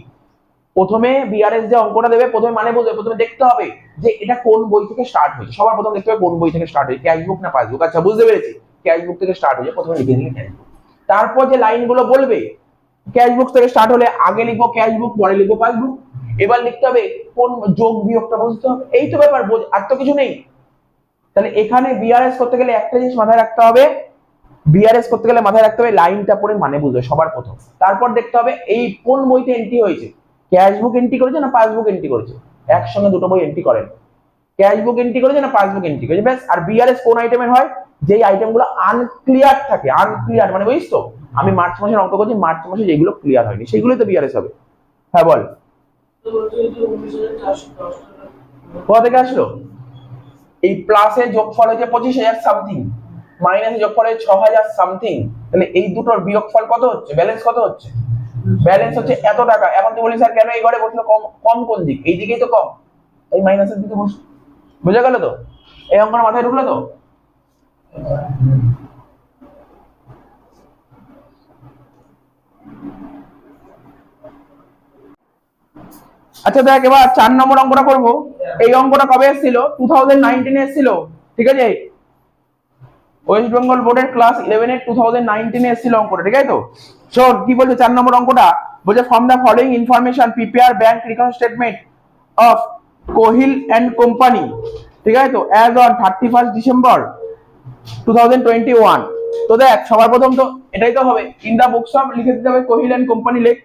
Speaker 1: প্রথমে বিআরএস যে অঙ্কটা দেবে প্রথমে মানে বুঝবে, প্রথমে দেখতে হবে যে এটা কোন বই থেকে স্টার্ট হয়েছে। সবার প্রথমে দেখতে হবে কোন বই থেকে স্টার্ট হয়েছে, ক্যাশ বুক না পাসবুক। আচ্ছা বুঝতে পেরেছি, ক্যাশ বুক থেকে স্টার্ট হয়েছে, প্রথমে লিখে দিলে ক্যাশ বুক। তারপর যে লাইনগুলো বলবে ক্যাশ বুক থেকে স্টার্ট হলে আগে লিখবো ক্যাশ বুক, পরে লিখবো পাসবুক। এবার লিখতে হবে কোন যোগ বিয়োগটা বুঝতে হবে। এই তো ব্যাপার, আর তো কিছু নেই। তাহলে এখানে বিআরএস করতে গেলে একটা জিনিস মাথায় রাখতে হবে, বিআরএস করতে গেলে মাথায় রাখতে হবে লাইনটা পড়ে মানে বুঝবে সবার প্রথম। তারপর দেখতে হবে এই কোন বইতে এন্ট্রি হয়েছে, ক্যাশ বুক এন্ট্রি করেছে না পাসবুক এন্ট্রি করেছে। একসঙ্গে দুটো বই এন্ট্রি করেন, ক্যাশ বুক এন্ট্রি করেছে না পাসবুক এন্ট্রি করেছে, ব্যাস। আর বিআরএস কোন আইটেমের হয়? যেই আইটেমগুলো আনক্লিয়ার থাকে। আনক্লিয়ার মানে বুঝিস তো, আমি মার্চ মাসের অঙ্ক করছি, মার্চ মাসে যেগুলো ক্লিয়ার হয়নি সেগুলোই তো বিআরএস হবে। হ্যাঁ বল, কোথা থেকে আসলো? এই প্লাসে যোগফল হয়েছে 25,000 সামথিং, মাইনাসে যোগফল হয়েছে 6,000 সামথিং। তাহলে এই দুটোর বিয়োগফল কত হচ্ছে? ব্যালেন্স কত হচ্ছে? ব্যালেন্স হচ্ছে এত টাকা। এখন তুই বলিস স্যার কেন এই ঘরে বসলো? কম, কম কোন দিক? এই দিকেই তো কম, এই মাইনাসের দিকে বস। বুঝে গেল তো? এই অঙ্কটা মাথায় ঢুকলো তো? আচ্ছা দেখ, এবার 4 নম্বর অঙ্কটা করবো। এই অঙ্কটা কবে এসেছিল? 2019 এসেছিল। ঠিক আছে, ওয়েস্ট বেঙ্গল বোর্ডের ক্লাস 11 এর 2019 এসেছিল অঙ্কটা। ঠিক আছে তো? শোন কি বলছে 4 নম্বর অঙ্কটা, বলছে from the following information prepare bank recon statement of Kohil and company ঠিক আছে তো, অ্যাজ অন 31 ডিসেম্বর 2021। তো দেখ সবার প্রথম তো এটাই তো হবে, ইন দা বুকস অফ লিখে দিতে হবে কোহিল এন্ড কোম্পানি লেখ,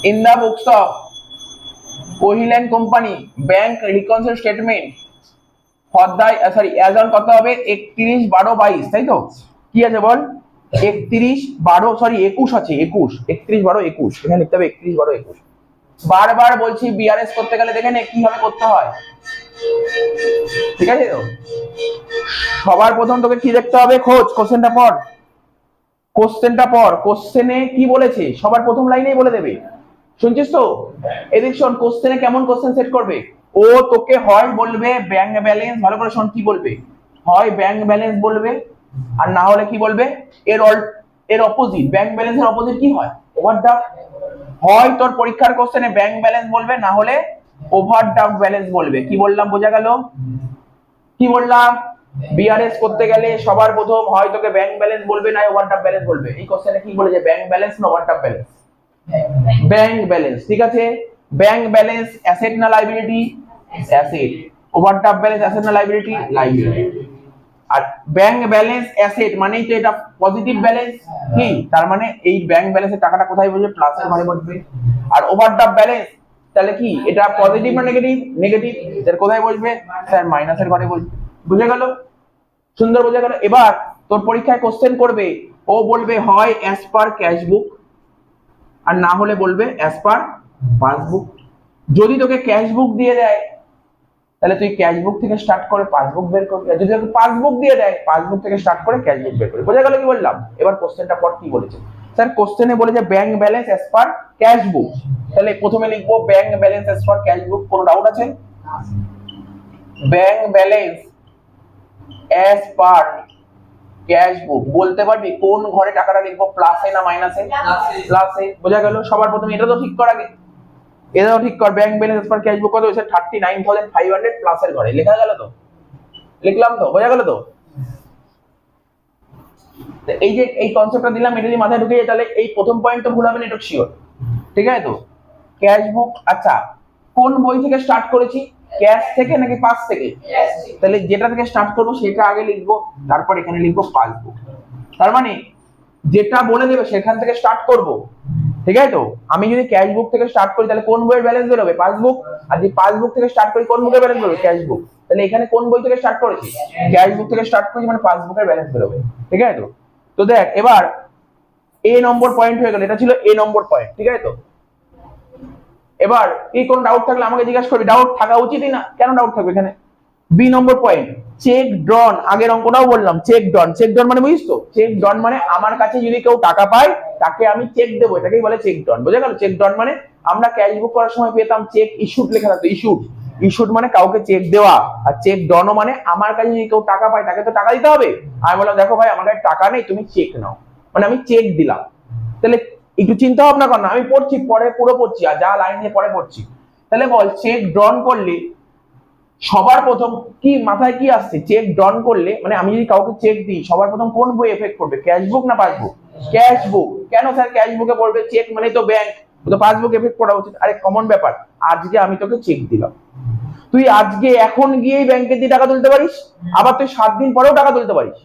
Speaker 1: in the books of Kohil and company bank reconcile statement for the sorry as on কত হবে 31/12/22, তাই তো কি আছে বল 31/12 সরি 21 আছে 31/12/21, এখানে লিখতে হবে 31/12/21। বারবার বলছি বিআরএস করতে গেলে দেখে নে কিভাবে করতে হয়, ঠিক আছে তো। সবার প্রথম তোকে কি দেখতে হবে, খোঁজ কোশ্চেনটা পড়, কোশ্চেনে কি বলেছে সবার প্রথম লাইনেই বলে দেবে, শুনছিস তো। এদিক শোন, কোশ্চেনে কেমন কোশ্চেন সেট করবে, ও তোকে হয় বলবে ব্যাংক ব্যালেন্স, ভালো করে শোন কি বলবে, হয় ব্যাংক ব্যালেন্স বলবে আর না হলে কি বলবে এর অপোজিট, ব্যাংক ব্যালেন্সের অপোজিট কি হয় ওভারড্রাফট। হয় তোর পরীক্ষার কোশ্চেনে ব্যাংক ব্যালেন্স বলবে না হলে ওভারড্রাফট ব্যালেন্স বলবে। কি বললাম বোঝা গেল, কি বললাম, বিআরএস করতে গেলে সবার প্রথম হয় তোকে ব্যাংক ব্যালেন্স বলবে না ওভারড্রাফট ব্যালেন্স বলবে। এই কোশ্চেনে কি বলেছে, ব্যাংক ব্যালেন্স না ওভারড্রাফট ব্যালেন্স, ব্যাংক ব্যালেন্স, ঠিক আছে। ব্যাংক ব্যালেন্স অ্যাসেট না liability, asset. Overdraft balance asset না লাইবিলিটি, লাইবিলিটি। আর ব্যাংক ব্যালেন্স অ্যাসেট মানেই তো এটা পজিটিভ ব্যালেন্স, কি তার মানে এই ব্যাংক ব্যালেন্সের টাকাটা কোথায় বসবে, প্লাসের ঘরে বসবে। আর ওভারড্রাফট ব্যালেন্স তাহলে কি এটা পজিটিভ না নেগেটিভ, নেগেটিভ, এর কোথায় বসবে স্যার মাইনাসের ঘরে বসবে। বুঝে গেল, সুন্দর বোঝা গেল। এবার তোর পরীক্ষায় কোশ্চেন করবে, ও বলবে হয় অ্যাজ পার ক্যাশ বুক আর না হলে বলবে অ্যাজ পার পাসবুক। যদি তোকে ক্যাশ বুক দিয়ে দেয় তাহলে তুই ক্যাশ বুক থেকে স্টার্ট করে পাসবুক বের করবি, যদি তোকে পাসবুক দিয়ে দেয় পাসবুক থেকে স্টার্ট করে ক্যাশ বুক বের করবি। বোঝা গেল কি বললাম। এবার কোশ্চেনটা পর কি বলেছে, স্যার কোশ্চেনে বলেছে bank balance as per cash বুক, তাহলে প্রথমে লিখবো bank balance as per cash বুক। কোনো ডাউট আছে, bank balance as per cash বুক বলতে পারবি কোন ঘরে টাকাটা লিখবো, প্লাসে না মাইনাসে, প্লাসে। বোঝা গেল, সবার প্রথমে এটা তো ঠিক কর আগে, এটাও ঠিক কর। ব্যাংক ব্যালেন্স পার ক্যাশ বুক কত হয়েছে 39,500 প্লাসের ঘরে, লেখা গেল তো, লিখলাম তো, বোঝা গেল তো। এই যে এই কনসেপ্টটা দিলাম, এটা যদি মাথায় ঢুকে যায় তাহলে এই প্রথম পয়েন্ট তো ভুল হবে না, এটা শিওর, ঠিক আছে তো। ক্যাশ বুক, আচ্ছা কোন বই থেকে স্টার্ট করেছি, ক্যাশ থেকে নাকি পাস থেকে, তাহলে যেটা থেকে স্টার্ট করবো সেটা আগে লিখবো, তারপর এখানে লিখবো পাসবুক। তার মানে যেটা বলে দেবে সেখান থেকে স্টার্ট করব, ঠিক আছে তো। আমি যদি ক্যাশ বুক থেকে স্টার্ট করি তাহলে কোন বইয়ের ব্যালেন্স বেরোবে, পাসবুক। আর যদি পাসবুক থেকে স্টার্ট করি কোন বুকের ব্যালেন্স বেরোবে, ক্যাশ বুক। তাহলে এখানে কোন বই থেকে স্টার্ট করেছি, ক্যাশ বুক থেকে স্টার্ট করেছি, মানে পাসবুকের ব্যালেন্স বেরোবে, ঠিক আছে তো। তো দেখ এবার এ নম্বর পয়েন্ট হয়ে গেল, এটা ছিল এ নম্বর পয়েন্ট, ঠিক আছে তো। এবার এই কোন ডাউট থাকলে আমাকে জিজ্ঞাসা করবি, ডাউট থাকা উচিতই না, কেন ডাউট থাকবে এখানে। বি নম্বর পয়েন্ট, চেক ড্রন, আগের অঙ্কটাও বললাম চেক ড্রন। চেক ড্রন মানে বুঝিস তো, চেক ড্রন মানে আমার কাছে যদি কেউ টাকা পায় তাকে আমি চেক দেবো, এটাকেই বলে চেক ড্রন। বুঝা গেল, চেক ড্রন মানে আমরা ক্যাশ বুক করার সময় পেতাম চেক ইস্যুড লেখা থাকতো, ইস্যুড, ইস্যুড মানে কাউকে চেক দেওয়া। আর চেক ড্রনও মানে আমার কাছে যদি কেউ টাকা পায় তাকে তো টাকা দিতে হবে। আমি বললাম দেখো ভাই আমার কাছে টাকা নেই, তুমি চেক নাও, মানে আমি চেক দিলাম। তাহলে একটু চিন্তা ভাবনা কর না, আমি পড়ছি পরে পুরো পড়ছি আর যা লাইন দিয়ে পরে পড়ছি। তাহলে বল চেক ড্রন করলে সবার প্রথম কি মাথায় কি আসছে, চেক ড্রন করলে মানে আমি যদি কাউকে চেক দিই সবার প্রথম কোন বই এফেক্ট করবে, ক্যাশ বুক না পাসবুক, ক্যাশ বুক। কেন স্যার ক্যাশ বুকে পড়বে, চেক মানে তো ব্যাংক, তো পাসবুক এফেক্ট করা উচিত। আরে কমন ব্যাপার, আজকে আমি তোকে চেক দিলাম, তুই আজকে এখন গিয়েই ব্যাংকে দিয়ে টাকা তুলতে পারিস, আবার তুই 7 দিন পরেও টাকা তুলতে পারিস,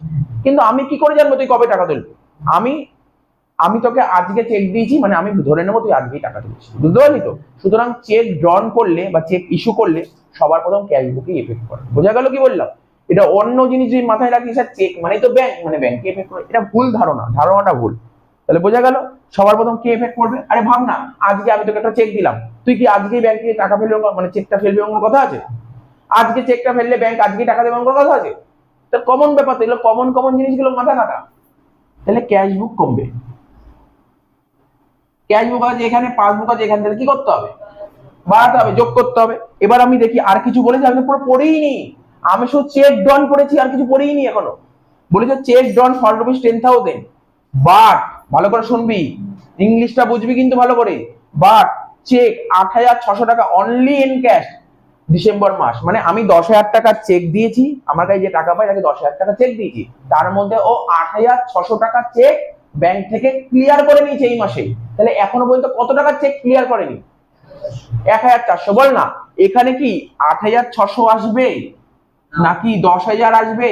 Speaker 1: কিন্তু আমি কি করে জানবো তুই কবে টাকা তুলবি। আমি তোকে আজকে চেক দিয়েছি মানে আমি ধরে নেবো তুই আজকেই টাকা তুলছিস, বুঝতে পারলি তো। সুতরাং চেক ড্রন করলে বা চেক ইস্যু করলে সবার প্রথম ক্যাশ বুকে এফেক্ট করে। বোঝা গেল কি বললাম। এটা অন্য জিনিস যদি মাথায় রাখি, স্যার চেক মানে তো ব্যাংক, মানে ব্যাংকে এফেক্ট করে, এটা ভুল ধারণা, ধারণাটা ভুল। তাহলে বোঝা গেল সবার প্রথম কে এফেক্ট করবে। আরে ভাব না, আজকে আমি তোকে একটা চেক দিলাম, তুই কি আজকেই ব্যাংকে টাকা ফেলবে, মানে চেকটা ফেলবে এমন কথা আছে? আজকে চেকটা ফেললে ব্যাংক আজকেই টাকা দেবে এমন কথা আছে? তো কমন ব্যাপার, তো এগুলো কমন কমন জিনিসগুলো মাথায় রাখা। তাহলে ক্যাশ বুক কমবে, ক্যাশ বুক আছে এখানে, পাসবুক আছে এখান থেকে, কি করতে হবে, বাড়াতে হবে, যোগ করতে হবে। এবার আমি দেখি আর কিছু বলেছি, আমি পুরো পড়েই নি, আমি শুধু চেক ডন পড়েছি আর কিছু পড়েই নি এখনো। বলেছে cheque drawn for rupees 10,000, but ভালো করে শুনবি, ইংলিশটা বুঝবি কিন্তু ভালো করে, বাট চেক 8,600 টাকা অনলি ইন ক্যাশ ডিসেম্বর মাস। মানে আমি 10,000 টাকার চেক দিয়েছি, আমার কাছে যে টাকা পাই তাকে 10,000 টাকা চেক দিয়েছি, তার মধ্যে ও 8,600 টাকা চেক ব্যাংক থেকে ক্লিয়ার করে নিয়েছে এই মাসে। তাহলে এখনো পর্যন্ত কত টাকার চেক ক্লিয়ার করেনি, 1,400, বল না। এখানে কি 8,600 আসবে নাকি 10,000 আসবে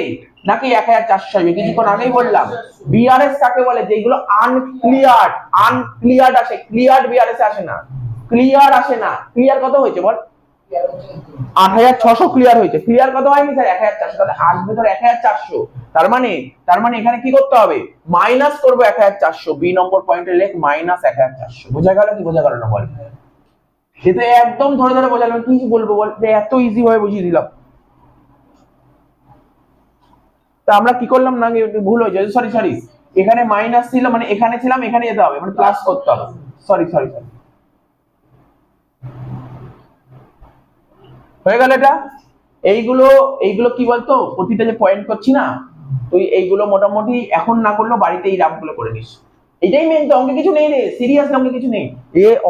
Speaker 1: নাকি 1,400 আসবে? কিছুক্ষণ আগেই বললাম বিআরএস কাকে বলে, যেগুলো আনক্লিয়ার্ড আসে, ক্লিয়ার্ড বিআরএস আসে না, ক্লিয়ার আসে না। ক্লিয়ার কত হয়েছে বল? 8,600 ক্লিয়ার হয়েছে। ক্লিয়ার কত হয়নি স্যার? 1,400। তাহলে আসবে ধর 1,400। তার মানে এখানে কি করতে হবে? মাইনাস করবো 1,400। বি নম্বর পয়েন্টে লেখ মাইনাস 1,400। বোঝা গেল কি বোঝা গেল না বল? সেটা একদম ধরে ধরে বোঝালাম, কি বলবো বল? এত ইজি ভাবে বুঝিয়ে দিলাম। তা আমরা কি করলাম না, ভুল হয়েছে, সরি এখানে মাইনাস ছিল মানে এখানে ছিলাম, এখানে যেতে হবে, মানে প্লাস করতে হবে। সরি হয়ে গেল এটা। এইগুলো কি বলতো, প্রতিটা যে পয়েন্ট করছি না, তুই এইগুলো মোটামুটি এখন না করলেও বাড়িতে এই রাফগুলো করে নিস। এটাই মেন তো, অঙ্কে কিছু নেই রে, সিরিয়াস অঙ্কে কিছু নেই।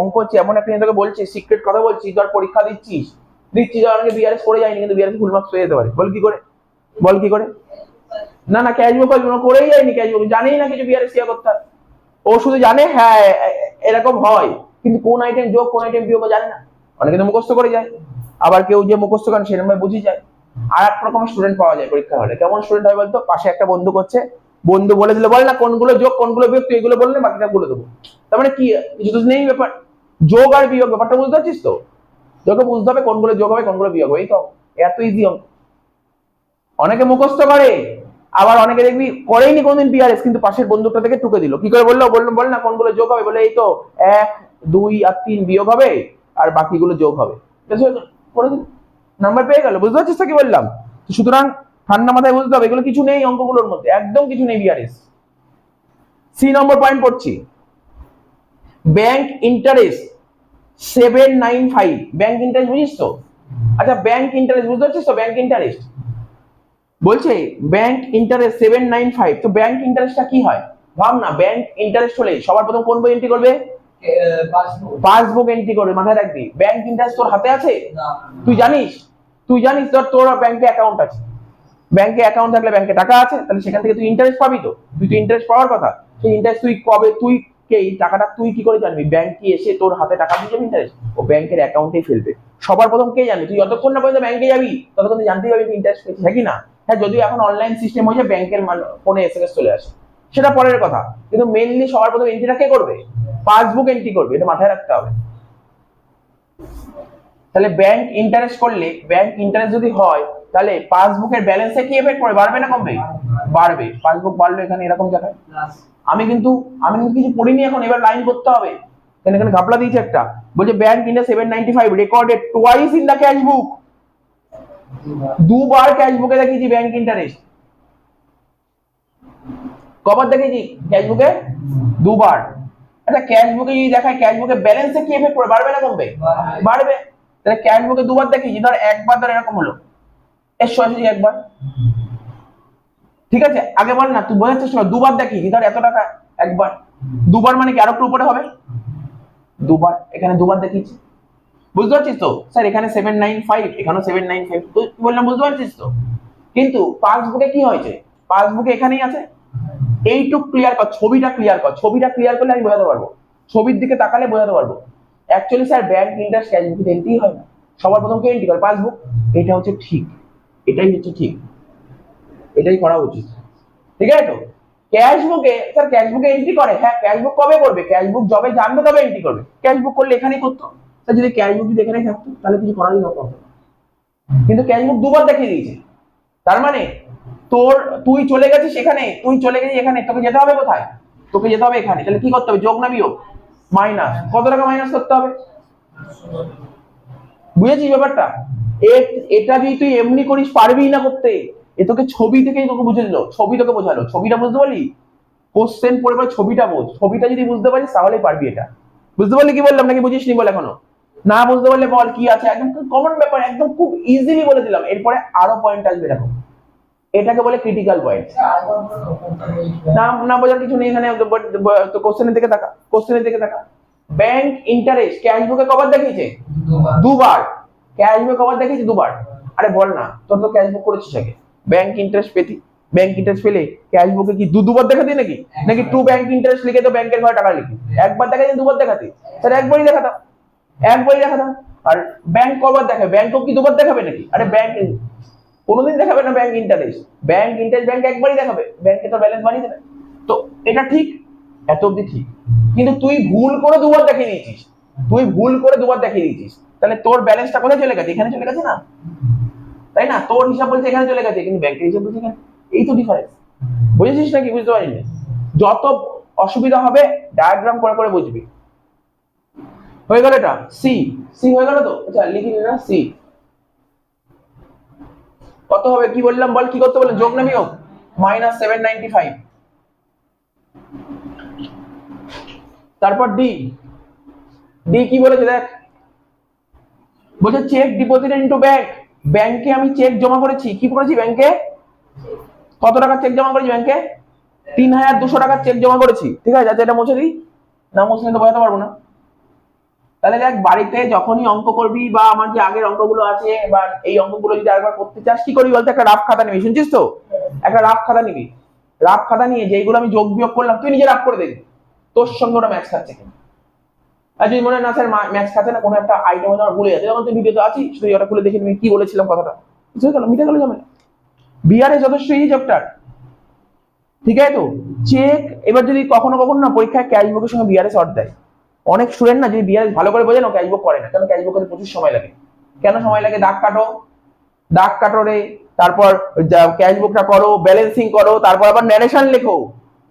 Speaker 1: অঙ্ক হচ্ছে এমন একটা, তোকে বলছি সিক্রেট কথা বলছি, তোর পরীক্ষা দিচ্ছিস অনেকে বিআরএস করে যায়নি, কিন্তু বিআরএস ফুল মার্কস পেয়ে যেতে পারে। বল কি করে? না ক্যাশবুক করেই যায়নি, ক্যাশবুক জানেই না কিছু বিআরএস কি করতে হয়। ও শুধু জানে হ্যাঁ এরকম হয়, কিন্তু কোন আইটেম যোগ কোন আইটেম বিয়োগ জানে না। অনেকে তো মুখস্থ করে যায়, আবার কেউ যে মুখস্থ করেন সেরকম ভাবে বুঝে যায়। আর এক রকমের স্টুডেন্ট পাওয়া যায় পরীক্ষা হলে। কেমন স্টুডেন্ট হয় বলতো? পাশে একটা বন্ধু করছে, বন্ধু বলে দিলে বলে না কোনগুলো যোগ কোনগুলো বিয়োগ, তুই এগুলো বললে বাকিটা বলে দেবো। তার মানে কি, কিছু তো নেই ব্যাপার, যোগ আর বিয়োগ ব্যাপারটা বুঝতে পারছিস তো? তোকে বুঝতে হবে কোনগুলো যোগ হবে কোনগুলো বিয়োগ হবে, এই তো এত ইজি অঙ্ক। অনেকে মুখস্থ করে, আবার অনেকে দেখবি করেইনি কোনদিন বিআরএস, কিন্তু পাশের বন্ধুটা থেকে টুকে দিল। কি করে বললো? বল না কোনগুলো যোগ হবে, বলে এই তো 1, 2 আর 3 বিয়োগ হবে আর বাকিগুলো যোগ হবে, নাম্বার পেয়ে গেল। বুঝতে পারছিস তো কি বললাম? সুতরাং ঠান্ডা মাথায় বুঝতে হবে, এগুলো কিছু নেই অঙ্কগুলোর মধ্যে, একদম কিছু নেই বিআরএস। সি নম্বর পয়েন্ট পড়ছি, ব্যাংক ইন্টারেস্ট 795। ব্যাংক ইন্টারেস্ট বুঝিস তো? আচ্ছা ব্যাংক ইন্টারেস্ট বুঝতে পারছিস তো? ব্যাংক ইন্টারেস্ট বলছে ব্যাংক ইন্টারেস্ট 795। তো ব্যাংক ইন্টারেস্টটা কি হয় ভাব না। ব্যাংক ইন্টারেস্ট হলে সবার প্রথম কোন বই এন্ট্রি করবে? পাসবুক এন্ট্রি করবে। মাথায় রাখবি, ব্যাংক ইন্টারেস্ট তোর হাতে আছে? তুই জানিস তোর ব্যাংকে অ্যাকাউন্ট আছে, ব্যাংকে অ্যাকাউন্ট থাকলে ব্যাংকে টাকা আছে, তাহলে সেখান থেকে তুই ইন্টারেস্ট পাবি। তো তুই ইন্টারেস্ট পাওয়ার কথা, সেই ইন্টারেস্ট তুই কবে, তুই এই টাকাটা তুই কি করে জানবি? ব্যাংক কি এসে তোর হাতে টাকা দিয়ে যাবে ইন্টারেস্ট? ও ব্যাংকের অ্যাকাউন্টেই ফেলবে। সবার প্রথম কে জানবি? তুই যতক্ষণ না পর্যন্ত ব্যাংকে যাবি ততক্ষণ তুই জানতেই পারবি ইন্টারেস্ট পেয়েছিস, হ্যাঁ কি না? হ্যাঁ, যদিও এখন অনলাইন সিস্টেম হয়েছে, ব্যাংকের ফোনে এসএমএস চলে আসে, সেটা পরের কথা, কিন্তু মেইনলি সবার প্রথম এন্ট্রিটা কে করবে? পাসবুক এন্ট্রি করবে, এটা মাথায় রাখতে হবে। তাহলে ব্যাংক ইন্টারেস্ট করলে, ব্যাংক ইন্টারেস্ট যদি হয়, তাহলে পাসবুকের ব্যালেন্সে কি এফেক্ট পড়ে? বাড়বে না কমবে? বাড়বে। পাসবুক বাড়লো এখানে এরকম জায়গায়। আমি কিন্তু কিছু পড়িনি এখন, এবার লাইন করতে হবে। এখানে ঘাপলা দিয়েছে একটা, বলছে bank interest 795 recorded twice in the cash বুক। দুবার ক্যাশ বুকে দেখিয়েছি ব্যাংক ইন্টারেস্ট। কবার দেখেছি ক্যাশ বুকে? দুবার। আচ্ছা ক্যাশ বুকে যদি দেখায়, ক্যাশ বুকে ব্যালেন্সে কি এফেক্ট পড়ে? বাড়বে না কমবে? বাড়বে। তাহলে ক্যাশ বুকে দুবার দেখেছি, ধর একবার ধর এরকম হলো, এর সরাসরি একবার, ঠিক আছে? আগে বল না, তুই বোঝার চেষ্টা কর। দুবার দেখিয়েছি, ধর এত টাকা একবার, দুবার মানে কি আরো একটু উপরে হবে? দুবার, এখানে দুবার দেখিয়েছি। বুঝতে পারছিস তো? স্যার এখানে 795, এখানেও 795, তো বললাম বুঝতে পারছিস তো? কিন্তু পাসবুকে কি হয়েছে? পাসবুকে এখানেই আছে। এইটুক ক্লিয়ার কর, ছবিটা ক্লিয়ার কর, ছবিটা ক্লিয়ার করলে আমি বোঝাতে পারবো, ছবির দিকে তাকালে বোঝাতে পারবো। Actually sir bank interest cash বুকে এন্ট্রি হয় না, সবার প্রথম কে এন্ট্রি করে? পাসবুক। এটা হচ্ছে ঠিক, এটাই করা উচিত, ঠিক আছে তো? ক্যাশ বুকে, স্যার ক্যাশ বুকে এন্ট্রি করে, হ্যাঁ ক্যাশ বুক কবে করবে? ক্যাশ বুক যবে জানবে তবে এন্ট্রি করবে। ক্যাশ বুক করলে এখানেই করতো। স্যার যদি ক্যাশ বুক যদি এখানেই থাকতো তাহলে কিছু করারই দরকার হতো না, কিন্তু ক্যাশ বুক দুবার দেখিয়ে দিয়েছে। তার মানে তুই চলে গেছিস এখানে, তোকে যেতে হবে কোথায়? তোকে যেতে হবে এখানে। তাহলে কি করতে হবে? যোগ না বিয়োগ? মাইনাস। কত টাকা মাইনাস করতে হবে? বুঝেছিস ব্যাপারটা? এটা যদি তুই এমনি করিস পারবি না করতে, এ তোকে ছবি থেকেই তোকে বুঝে দিল, ছবি তোকে বোঝালো। ছবিটা বুঝতে পারলি? কোশ্চেন পড়ে পড়ে ছবিটা বোঝ, ছবিটা যদি বুঝতে পারিস তাহলেই পারবি এটা। বুঝতে পারলি কি বললাম নাকি বুঝিসনি বল এখনো? না বুঝতে পারলে বল কি আছে, একদম কমন ব্যাপার, একদম খুব ইজিলি বলে দিলাম। এরপরে আরো পয়েন্ট আসবে, দেখো এটাকে বলে ক্রিটিক্যাল পয়েন্ট। না বোঝার কিছু নেই এখানে, তো কোশ্চেনের দিকে তাকা, ব্যাংক ইন্টারেস্ট ক্যাশ বুকে কবার দেখিয়েছে? দুবার। ক্যাশ বুকে কবার দেখিয়েছে? দুবার। আরে বল না, তোর তো ক্যাশ বুক করেছিস আগে, ব্যাংক ইন্টারেস্ট পেলে ক্যাশ বুকে কি দুবার দেখাতি নাকি টু ব্যাংক ইন্টারেস্ট লিখে তো ব্যাংকের ঘরে টাকা লিখি? একবার দেখাতি, দুবার দেখাতি? স্যার একবারই দেখাতাম। আর ব্যাংক কবার দেখাবে? ব্যাংকও কি দুবার দেখাবে নাকি? আরে ব্যাংক কোনোদিন দেখাবে না ব্যাংক ইন্টারেস্ট। ব্যাংক একবারই দেখাবে, ব্যাংকে তো ব্যালেন্স বানিয়ে দেবে। তো এটা ঠিক, এত অব্দি ঠিক। কিন্তু তুই ভুল করে দুবার দেখিয়ে দিয়েছিস, তাহলে তোর ব্যালেন্সটা কোথায় চলে গেছে? এখানে চলে গেছে না, তাই না? তোর হিসাব বলছে এখানে চলে গেছে, কিন্তু ব্যাংকের হিসাব বলছে এখানে। এই তো ডিফারেন্স। বুঝেছিস নাকি? বুঝতে পারিনি? যত অসুবিধা হবে ডায়াগ্রাম করে করে বুঝবি। হয়ে গেল এটা সি, হয়ে গেল তো? আচ্ছা লিখি না সি। কত হবে কি বললাম বল? কি করতে বললাম? যোগ না বিয়োগ? -795। তারপর ডি কি বলেছে দেখ, বলছে চেক ডিপোজিট ইনটু ব্যাংক। ব্যাংকে আমি চেক জমা করেছি। কি করেছি? ব্যাংকে কত টাকা চেক জমা করেছি? ব্যাংকে 3200 টাকার চেক জমা করেছি। ঠিক আছে, যাতে এটা মুছে দিই, না মুছলে তো বোঝাতে পারবো না। তাহলে দেখ, বাড়িতে যখনই অঙ্ক করবি বা আমার যে আগের অঙ্কগুলো আছে বা এই অঙ্কগুলো যদি আরেকবার করতে চাস, কি করবি বলতে? একটা রাফ খাতা নিবি। শুনছিস তো? একটা রাফ খাতা নিবি। রাফ খাতা নিয়ে যেগুলো আমি যোগ বিয়োগ করলাম তুই নিজে রাফ করে দেখবি তোর সঙ্গে ওটা ম্যাচ খাচ্ছে কিনা। আর যদি মনে হয় না স্যার ম্যাচ খাচ্ছে না, কোনো একটা আইটেম আমার ভুলে যাচ্ছে, তখন তুই ভিডিওতে আছিস, শুধু ওটা খুলে দেখে নিবি কি বলেছিলাম, কথাটা বুঝে গেল, মিটে গেল ঝামেলা। বিআরএ যথেষ্ট ইজি চ্যাপ্টার। ঠিক আছে তো? চেক এবার যদি কখনো কখনো না পরীক্ষায় ক্যাশ বুকের সঙ্গে বিআরএস শর্ট দেয়। অনেক স্টুডেন্ট না যদি বিআরএস ভালো করে বোঝে না, ক্যাশ বুক করে না। কেন? ক্যাশ বুকে প্রচুর সময় লাগে। কেন সময় লাগে? দাগ কাটো রে, তারপর ক্যাশ বুকটা করো, ব্যালেন্সিং করো, তারপর আবার ন্যারেশন লেখো,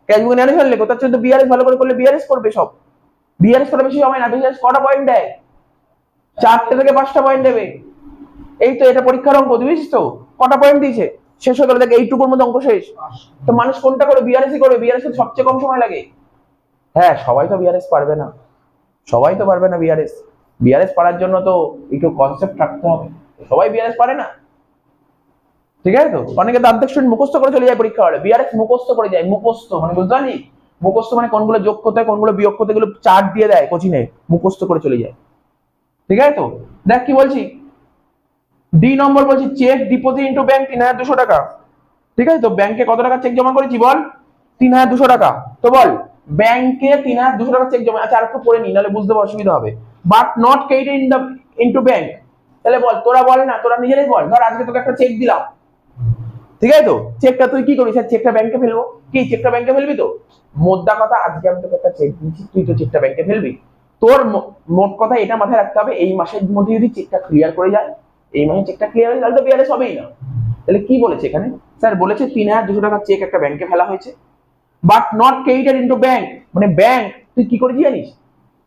Speaker 1: ক্যাশ বুকে ন্যারেশন লেখো। তার জন্য বিআরএস ভালো করে করলে বিআরএস করবে সব। বিআরএস করে বেশি সময় না, বিআরএস কটা পয়েন্ট দেয়? 4টে থেকে 5টা পয়েন্ট দেবে। এই তো এটা পরীক্ষার অঙ্ক, বুঝছিস তো? কটা পয়েন্ট দিয়েছে? শেষ হয়ে গেল, দেখ এইটুকুর মধ্যে অঙ্ক শেষ। তো মানুষ কোনটা করে? বিআরএস করবে। বিআরএস সবচেয়ে কম সময় লাগে। হ্যাঁ, সবাই তো বিআরএস পারবে না, বিআরএস পারার জন্য তো একটু কনসেপ্ট রাখতে হবে। সবাই বিআরএস পারে না, ঠিক আছে তো? অনেকে দাঁত স্টুডেন্ট মুখস্থ করে চলে যায় পরীক্ষা হলে। বিআরএস মুখস্থ করে যায়। মুখস্থ মানে বুঝতে পারলি? মুখস্থ মানে কোনগুলো যোগ করতে হয়, কোনগুলো বিয়োগ করতে, এগুলো চার্ট দিয়ে দেয় কোচিনে, মুখস্থ করে চলে যায়। ঠিক আছে তো? দেখ কি বলছি, ডি নম্বর বলছি চেক ডিপোজিট ইনটু ব্যাংক 3200 টাকা। ঠিক আছে তো? ব্যাংকে কত টাকা চেক জমা করেছি বল? 3200 টাকা। তো বল ব্যাংকে 3200 টাকা চেক জমা। আচ্ছা আর একটু পড়ে নি, নাহলে বুঝতে অসুবিধা হবে। But not credited in the into bank. তাহলে বল, তোরা বল না, তোরা নিজেরাই বল। ধর আজকে তোকে একটা চেক দিলাম, ঠিক আছে তো? চেকটা তুই কি করিস? চেকটা ব্যাংকে ফেলবো। কি চেকটা ব্যাংকে ফেলবি তো? মোদ্দা কথা, আজকে আমি তোকে একটা চেক দিচ্ছি, তুই তো চেকটা ব্যাংকে ফেলবি। তোর মোট কথা এটা মাথায় রাখতে হবে, এই মাসের মধ্যে যদি চেকটা ক্লিয়ার করে যায়, এই মাসে চেকটা ক্লিয়ার হয়ে, তাহলে তো বিআরএস হবেই না। তাহলে কি বলেছে এখানে? স্যার বলেছে 3200 টাকার চেক একটা ব্যাংকে ফেলা হয়েছে, but not credited into bank. মানে ব্যাংক তুই কি করেছিস জানিস?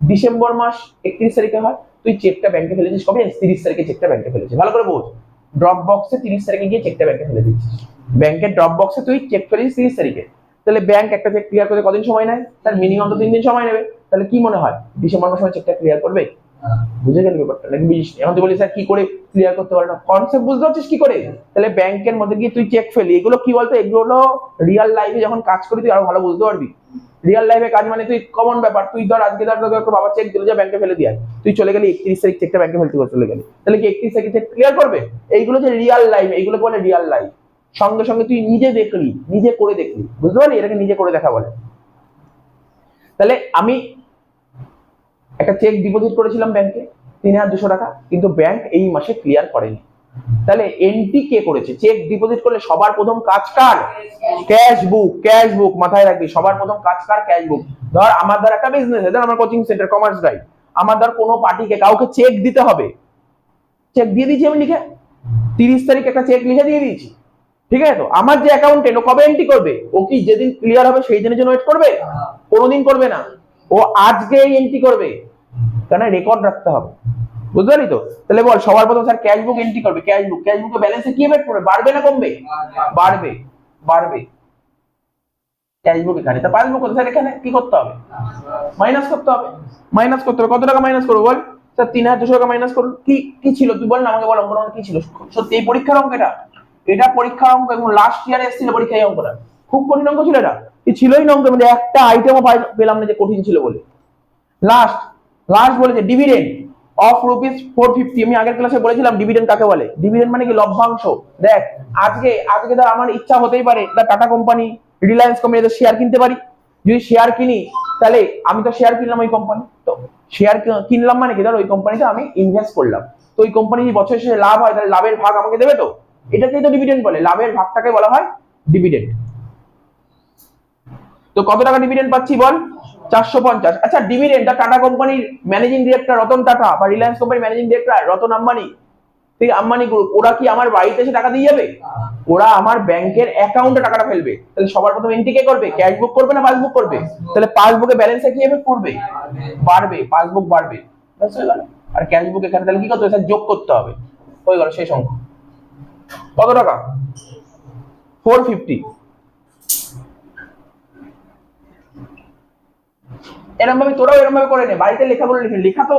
Speaker 1: ডিসেম্বর মাস 31 তারিখে হয়, তুই চেকটা ব্যাংকে ফেলেছিস কবে? 30 তারিখে চেকটা ব্যাংকে ফেলেছিস। ভালো করে বোঝ। ড্রপ বক্সে 30 তারিখে গিয়ে চেকটা ব্যাংকে ফেলে দিচ্ছিস। ব্যাংকের ড্রপ বক্সে তুই চেক ফেলেছিস 30 তারিখে। তাহলে ব্যাংক একটা চেক ক্লিয়ার করতে কদিন সময় নেয়? তার মিনিমাম তো 3 দিন সময় নেবে। তাহলে কি মনে হয় ডিসেম্বর মাসে চেকটা ক্লিয়ার করবে? বুঝে গেলি ব্যাপারটা নাকি বুঝিস? এখন তুই বলিস স্যার কি করে ক্লিয়ার করতে পারে না, কনসেপ্ট বুঝতে পারছিস কি করে? তাহলে ব্যাংকের মধ্যে গিয়ে তুই চেক ফেলি, এগুলো কি বলতো? এগুলো রিয়াল লাইফে যখন কাজ করি তুই আরো ভালো বুঝতে পারবি। রিয়াল লাইফে কাজ মানে তুই কমন ব্যাপার। তুই ধর আজকে ধর তোকে বাবা চেক দিল, যে ব্যাংকে ফেলে দিয়ে তুই চলে গেলি 31 তারিখ চেকটা ব্যাংকে ফেলতে চলে গেলি, তাহলে কি 31 তারিখে চেক ক্লিয়ার করবে? এইগুলো যে রিয়াল লাইফ, এইগুলো বলে রিয়াল লাইফ। সঙ্গে সঙ্গে তুই নিজে দেখলি, নিজে করে দেখলি, বুঝতে পারলি? এটাকে নিজে করে দেখা বলে। তাহলে আমি একটা চেক ডিপোজিট করেছিলাম ব্যাংকে 3200 টাকা, কিন্তু ব্যাংক এই মাসে ক্লিয়ার করেনি। তাহলে এন্ট্রি কে করেছে? চেক ডিপোজিট করলে সবার প্রথম কাজ কার? ক্যাশ বুক। মাথায় রাখবি, সবার প্রথম কাজ কার? ক্যাশ বুক। ধর আমার ধর একটা বিজনেস, ধর আমার কোচিং সেন্টার কমার্স গাইড, আমার ধর কোনো পার্টিকে কাউকে চেক দিতে হবে, চেক দিয়ে দিয়েছি আমি লিখে, 30 তারিখ একটা চেক লিখে দিয়ে দিয়েছি। ঠিক আছে তো? আমার যে অ্যাকাউন্টেন্ট, ও কবে এন্ট্রি করবে? ও কি যেদিন ক্লিয়ার হবে সেই দিনের জন্য ওয়েট করবে? কোনোদিন করবে না। ও আজকেই এন্ট্রি করবে, কারণ রেকর্ড রাখতে হবে। বুঝতে পারলি তো? তাহলে বল সবার প্রথম স্যার ক্যাশ বুক এন্ট্রি করবে। ক্যাশ বুকে ব্যালেন্সে কি এফেক্ট পড়বে? বাড়বে না কমবে? বাড়বে। ক্যাশ বুক এখানে, তা পাসবুক স্যার এখানে কি করতে হবে? মাইনাস করতে হবে। কত টাকা মাইনাস করবো বল? স্যার 3200 টাকা মাইনাস করুন। কি ছিল তুই বল না, আমাকে বল অঙ্কটা কি ছিল সত্যি? এই পরীক্ষার অঙ্ক এটা পরীক্ষার অঙ্ক, এবং লাস্ট ইয়ারে এসেছিল পরীক্ষায় অঙ্কটা। খুব কঠিন অঙ্ক ছিল এটা, ছিলই না অঙ্কের মধ্যে একটা আইটেমও পেলাম না যে কঠিন ছিল বলে। লাস্ট বলেছে ডিভিডেন্ড অফ ₹450। আমি আগের ক্লাসে বলেছিলাম ডিভিডেন্ড কাকে বলে। ডিভিডেন্ড মানে কি? লভ্যাংশ। দেখ আজকে ধর আমার ইচ্ছা হতেই পারে tata company, Reliance company share কিনতে পারি। যদি শেয়ার কিনি, তাহলে আমি তো শেয়ার কিনলাম ওই কোম্পানি, তো শেয়ার কিনলাম মানে কি, ধর ওই কোম্পানিতে আমি ইনভেস্ট করলাম, তো ওই কোম্পানি যদি বছর শেষে লাভ হয় তাহলে লাভের ভাগ আমাকে দেবে, তো এটাকেই তো ডিভিডেন্ড বলে, লাভের ভাগটাকে বলা হয় ডিভিডেন্ড। তো কত টাকা ডিভিডেন্ড পাচ্ছি বল, 450। আচ্ছা ডিভিডেন্ডটা টাটা কোম্পানির ম্যানেজিং ডিরেক্টর রতন টাটা বা রিলায়েন্স কোম্পানির ম্যানেজিং ডিরেক্টর রতন আম্বানি, ঠিক আম্বানি গ্রুপ, ওরা কি আমার বাড়িতে এসে টাকা দিয়ে যাবে? ওরা আমার ব্যাংকের অ্যাকাউন্টে টাকাটা ফেলবে। তাহলে সবার প্রথম এন্ট্রি কে করবে, ক্যাশ বুক করবে না পাসবুক করবে? তাহলে পাসবুকে ব্যালেন্সে কি এফেক্ট করবে, বাড়বে, পাসবুক বাড়বে, ব্যাস হয়ে গেল। আর ক্যাশ বুক এখানে তাহলে কি করতে হবে, যোগ করতে হবে, হয়ে গেল সেই সংখ্যা। কত টাকা, 450। এরকম ভাবে তোরাও এরকম ভাবে করে নে, বাড়িতে লেখাগুলো লিখে, লেখা তো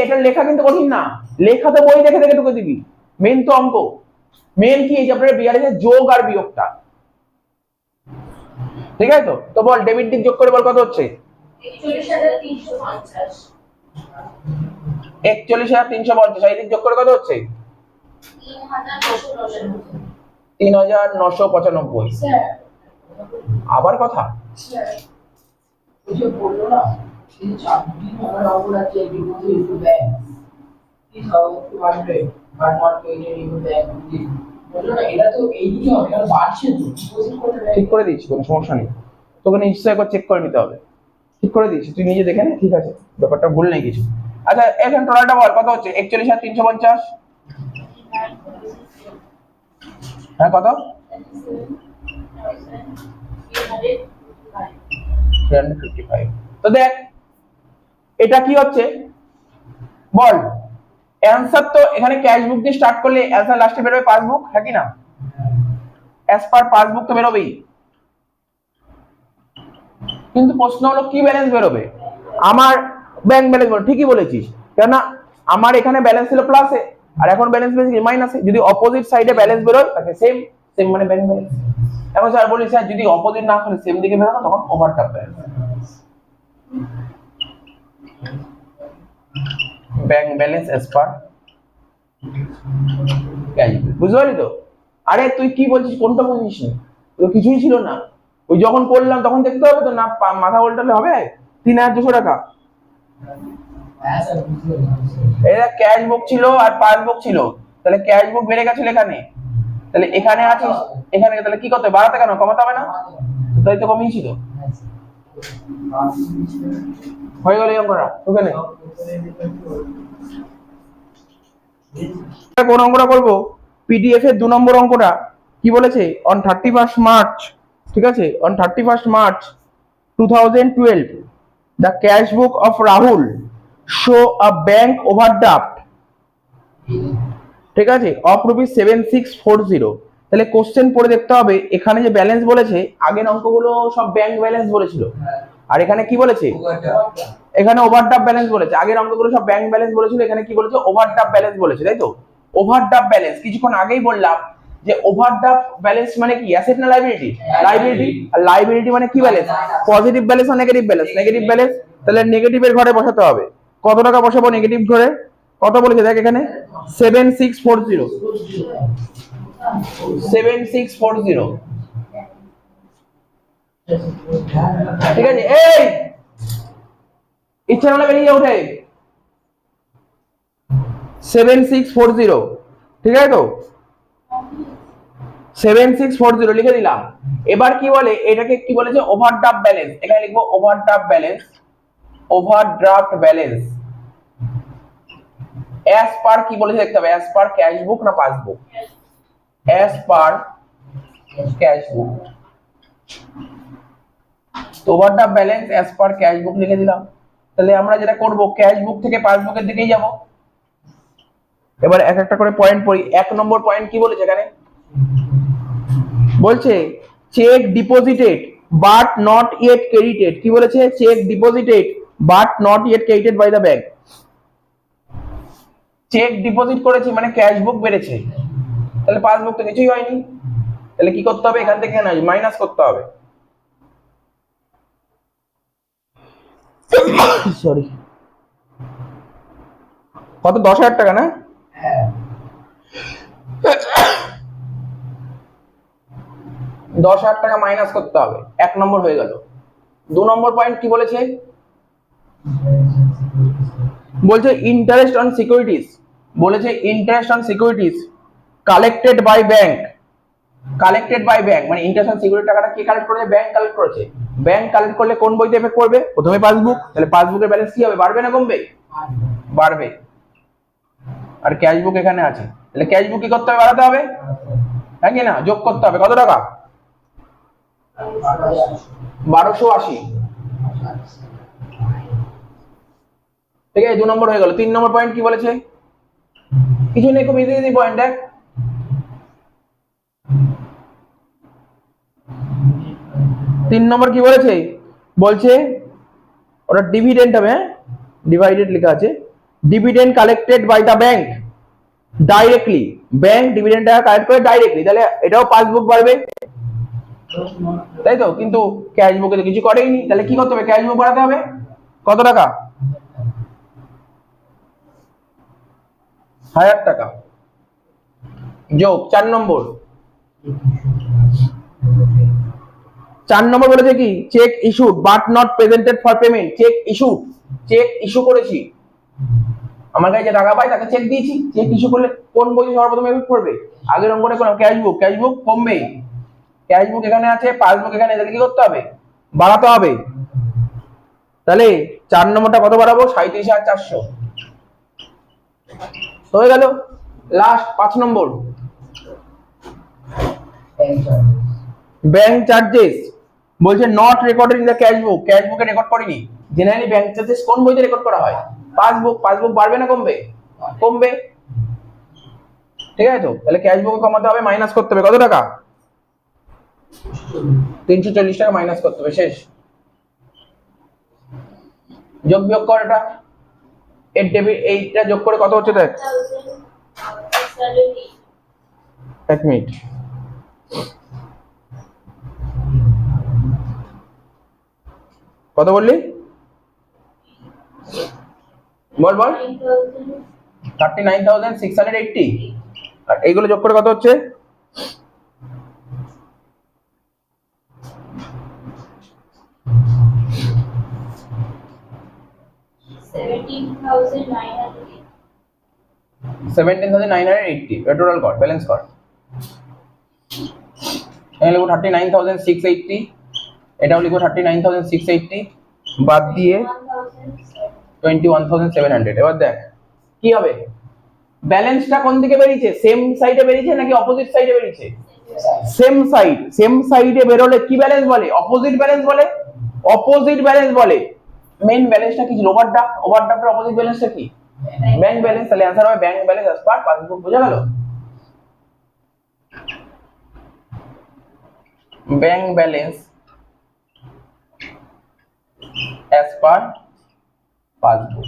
Speaker 1: এটা লেখা কিন্তু কঠিন না, লেখা তো বই দেখে দেখে টুকে দিবি, মেন তো অঙ্ক, মেন কি এই যে আপনার বিআরএস এর যোগ আর বিয়োগটা, ঠিক আছে? তো বল ডেবিট দিক যোগ করে বল কত হচ্ছে, 41,350। এই দিক যোগ করে কত হচ্ছে, 3,995। আবার কথা বললো না, ঠিক করে দিচ্ছি, কোনো সমস্যা নেই, তোকে নিশ্চয়ই একবার চেক করে নিতে হবে, ঠিক করে দিচ্ছি, তুই নিজে দেখে নে, ঠিক আছে, ব্যাপারটা ভুল নেই কিছু। আচ্ছা এখন টোটালটা বল কত হচ্ছে, 41,350। হ্যাঁ কত, 355। তো দেখ এটা কি হচ্ছে বল, অ্যানসার তো এখানে ক্যাশ বুক দিয়ে স্টার্ট করলে অ্যানসার লাস্টে বেরোবে পাসবুক, হ্যাঁ কি না? অ্যাজ পার পাসবুক তো বেরোবেই, কিন্তু প্রশ্ন হলো কি ব্যালেন্স বেরোবে, আমার ব্যাংক ব্যালেন্স বেরোবে, ঠিকই বলেছিস, কেননা আমার এখানে ব্যালেন্স ছিল প্লাসে আর এখন ব্যালেন্স বেরিয়েছে মাইনাসে, যদি অপোজিট সাইডে ব্যালেন্স বেরোয় তাকে সেম সেম মানে ব্যাংক ব্যালেন্স। এখন স্যার বলি স্যার যদি অপোজিট না করে সেম দিকে বেরোতো তখন overdraft balance, bank balance as per cash বুক, বুঝতে পারলি তো? আরে তুই কি বলছিস, কোনটা বুঝিস না, তো কিছুই ছিল না, ওই যখন করলাম তখন দেখতে হবে তো না, মাথা উল্টালে হবে। 3,200 টাকা এটা ক্যাশ বুক ছিল আর পাসবুক ছিল, তাহলে ক্যাশ বুক বেড়ে গেছিল এখানে, তাহলে এখানে আছে এখানে, তাহলে কি করতে, বাড়াতে কেন, কমাতে হবে না? তাই তো কমিয়ে ছিল, হয়ে গেল অঙ্কটা, ওখানে কোন অঙ্কটা করবো, পিডিএফ এর 2 নম্বর অঙ্কটা কি বলেছে, অন 31st মার্চ, ঠিক আছে, on 31st March 2012 the cash book of Rahul show a bank overdraft, ঠিক আছে, অফ রুপিস 7640। তাহলে কোশ্চেন পড়ে দেখতে হবে এখানে যে ব্যালেন্স বলেছে, আগের অঙ্কগুলো সব ব্যাংক ব্যালেন্স বলেছিল, আর এখানে কি বলেছে, এখানে ওভারড্রাফট ব্যালেন্স বলেছে, আগের অঙ্কগুলো সব ব্যাংক ব্যালেন্স বলেছিল, এখানে কি বলেছে, ওভারড্রাফট ব্যালেন্স বলেছে, তাই তো? ওভারড্রাফট ব্যালেন্স কিছুক্ষণ আগেই বললাম যে ওভারড্রাফট ব্যালেন্স মানে কি, অ্যাসেট না লাইবিলিটি, লাইবিলিটি, আর লাইবিলিটি মানে কি ব্যালেন্স, পজিটিভ ব্যালেন্স আর নেগেটিভ ব্যালেন্স, নেগেটিভ ব্যালেন্স, তাহলে নেগেটিভের ঘরে বসাতে হবে, কত টাকা বসাবো নেগেটিভ ঘরে, কত বলেছে দেখ এখানে 7640, 7640, ঠিক আছে, এই ইচ্ছা হলে বেরিয়ে ওঠে 7640, ঠিক আছে তো, 7640 লিখে দিলাম। এবার কি বলে এটাকে, কি বলেছে, ওভারড্রাফট ব্যালেন্স, এখানে লিখবো overdraft balance, overdraft balance as পার, কি বলেছে দেখতে হবে, অ্যাজ পার ক্যাশ বুক না পাসবুক, অ্যাজ পার ক্যাশ বুক, overdraft balance as per cash book লিখে দিলাম। তাহলে আমরা যেটা করব ক্যাশ বুক থেকে পাসবুকের দিকেই যাব। এবার এক একটা করে পয়েন্ট পড়ি। 1 নম্বর পয়েন্ট কি বলেছে এখানে, বলছে cheque deposited but not yet credited, কি বলেছে, cheque deposited but not yet credited by the bank, cheque deposit করেছি মানে ক্যাশ বুক বেড়েছে, তাহলে পাসবুক তো কিছুই হয়নি, তাহলে কি করতে হবে, এখান থেকে মাইনাস করতে হবে, সরি কত, 10,000 টাকা না, 10,000 টাকা মাইনাস করতে হবে, 1 নম্বর হয়ে গেল। 2 নম্বর পয়েন্ট কি বলেছে, বলছে ইন্টারেস্ট অন সিকিউরিটিজ, বলেছে interest on securities collected by bank, collected by bank মানে ইন্টারেস্ট অন সিকিউরিটি টাকাটা কে কালেক্ট করেছে? ব্যাংক কালেক্ট করেছে। ব্যাংক কালেক্ট করলে কোন বইতে এফেক্ট করবে? প্রথমে পাসবুক, তাহলে পাসবুকের ব্যালেন্স কি হবে? বাড়বে না কমবে? বাড়বে। আর ক্যাশ বুক এখানে আছে, তাহলে ক্যাশ বুক কি করতে হবে? বাড়াতে হবে, হ্যাঁ কি না? যোগ করতে হবে কত টাকা? 1280। ঠিক আছে, 2 নম্বর হয়ে গেল। 3 নম্বর পয়েন্ট কি বলেছে? কিছু নেই, খুব ইজি ইজি পয়েন্ট। দেখ 3 নম্বর কি বলেছে? বলছে ওটা ডিভিডেন্ড হবে, হ্যাঁ ডিভাইডেড লেখা আছে, dividend collected by the bank directly, bank dividend টাকা কালেক্ট করে ডাইরেক্টলি, তাহলে এটাও পাসবুক বাড়বে, তাই তো? কিন্তু ক্যাশ বুকে তো কিছু করেইনি, তাহলে কি করতে হবে? ক্যাশ বুক বাড়াতে হবে। কত টাকা? 1000 টাকা যোগ 4 নম্বর। 4 নম্বর বলেছে কি? Cheque issued but not presented for payment. Cheque issued, cheque issue করেছি, আমার কাছে যে টাকা পাই তাকে চেক দিয়েছি, চেক ইস্যু করলে কোন বই সর্বপ্রথম এফেক্ট করবে? আগের অঙ্কটা কোন? ক্যাশ বুক, ক্যাশ বুক কমবে, ক্যাশ বুক এখানে আছে, পাসবুক এখানে, তাহলে কি করতে হবে? বাড়াতে হবে। তাহলে 4 নম্বরটা কত বাড়াবো? 37,400 হয়ে গেল। লাস্ট 5 নম্বর, ব্যাংক চার্জেস। বলছে not recorded in the cash book, cash বুকে রেকর্ড করিনি। জেনারেলি ব্যাংক চার্জেস কোন বইতে রেকর্ড করা হয়? পাসবুক। পাসবুক বাড়বে না কমবে? কমবে। ঠিক আছে তো, তাহলে ক্যাশ বুকে কমাতে হবে, মাইনাস করতে হবে কত টাকা? 340 টাকা মাইনাস করতে হবে, শেষ। যোগ বিয়োগ কর এটা, এর ডেবিট এইটা যোগ করে কত হচ্ছে দেখ। 1 মিনিট, কত বললি? বল বল। 39,680। আর এইগুলো যোগ করে কত হচ্ছে? 17,980। টোটাল কর, ব্যালেন্স কর। এখানে লিখো 39,680, এটাও লিখো 39,680, বাদ দিয়ে 21,700। এবার দেখ কি হবে? ব্যালেন্সটা কোন দিকে বেরিয়েছে? সেম সাইডে বেরিয়েছে নাকি অপোজিট সাইডে বেরিয়েছে? Same side. সেম সাইডে বেরোলে কি ব্যালেন্স বলে? অপোজিট ব্যালেন্স বলে। অপোজিট ব্যালেন্স বলে। মেইন ব্যালেন্সটা কি ছিল? ওভারড্রাফট। ওভারড্রাফটের অপোজিট ব্যালেন্সটা কি? Bank balance. তাহলে অ্যানসার হবে ব্যাংক ব্যালেন্স অ্যাজ পার পাসবুক। বোঝা গেল? ব্যাংক ব্যালেন্স অ্যাজ পার পাসবুক।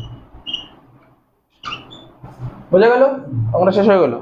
Speaker 1: বোঝা গেল? আমরা শেষ হয়ে গেল।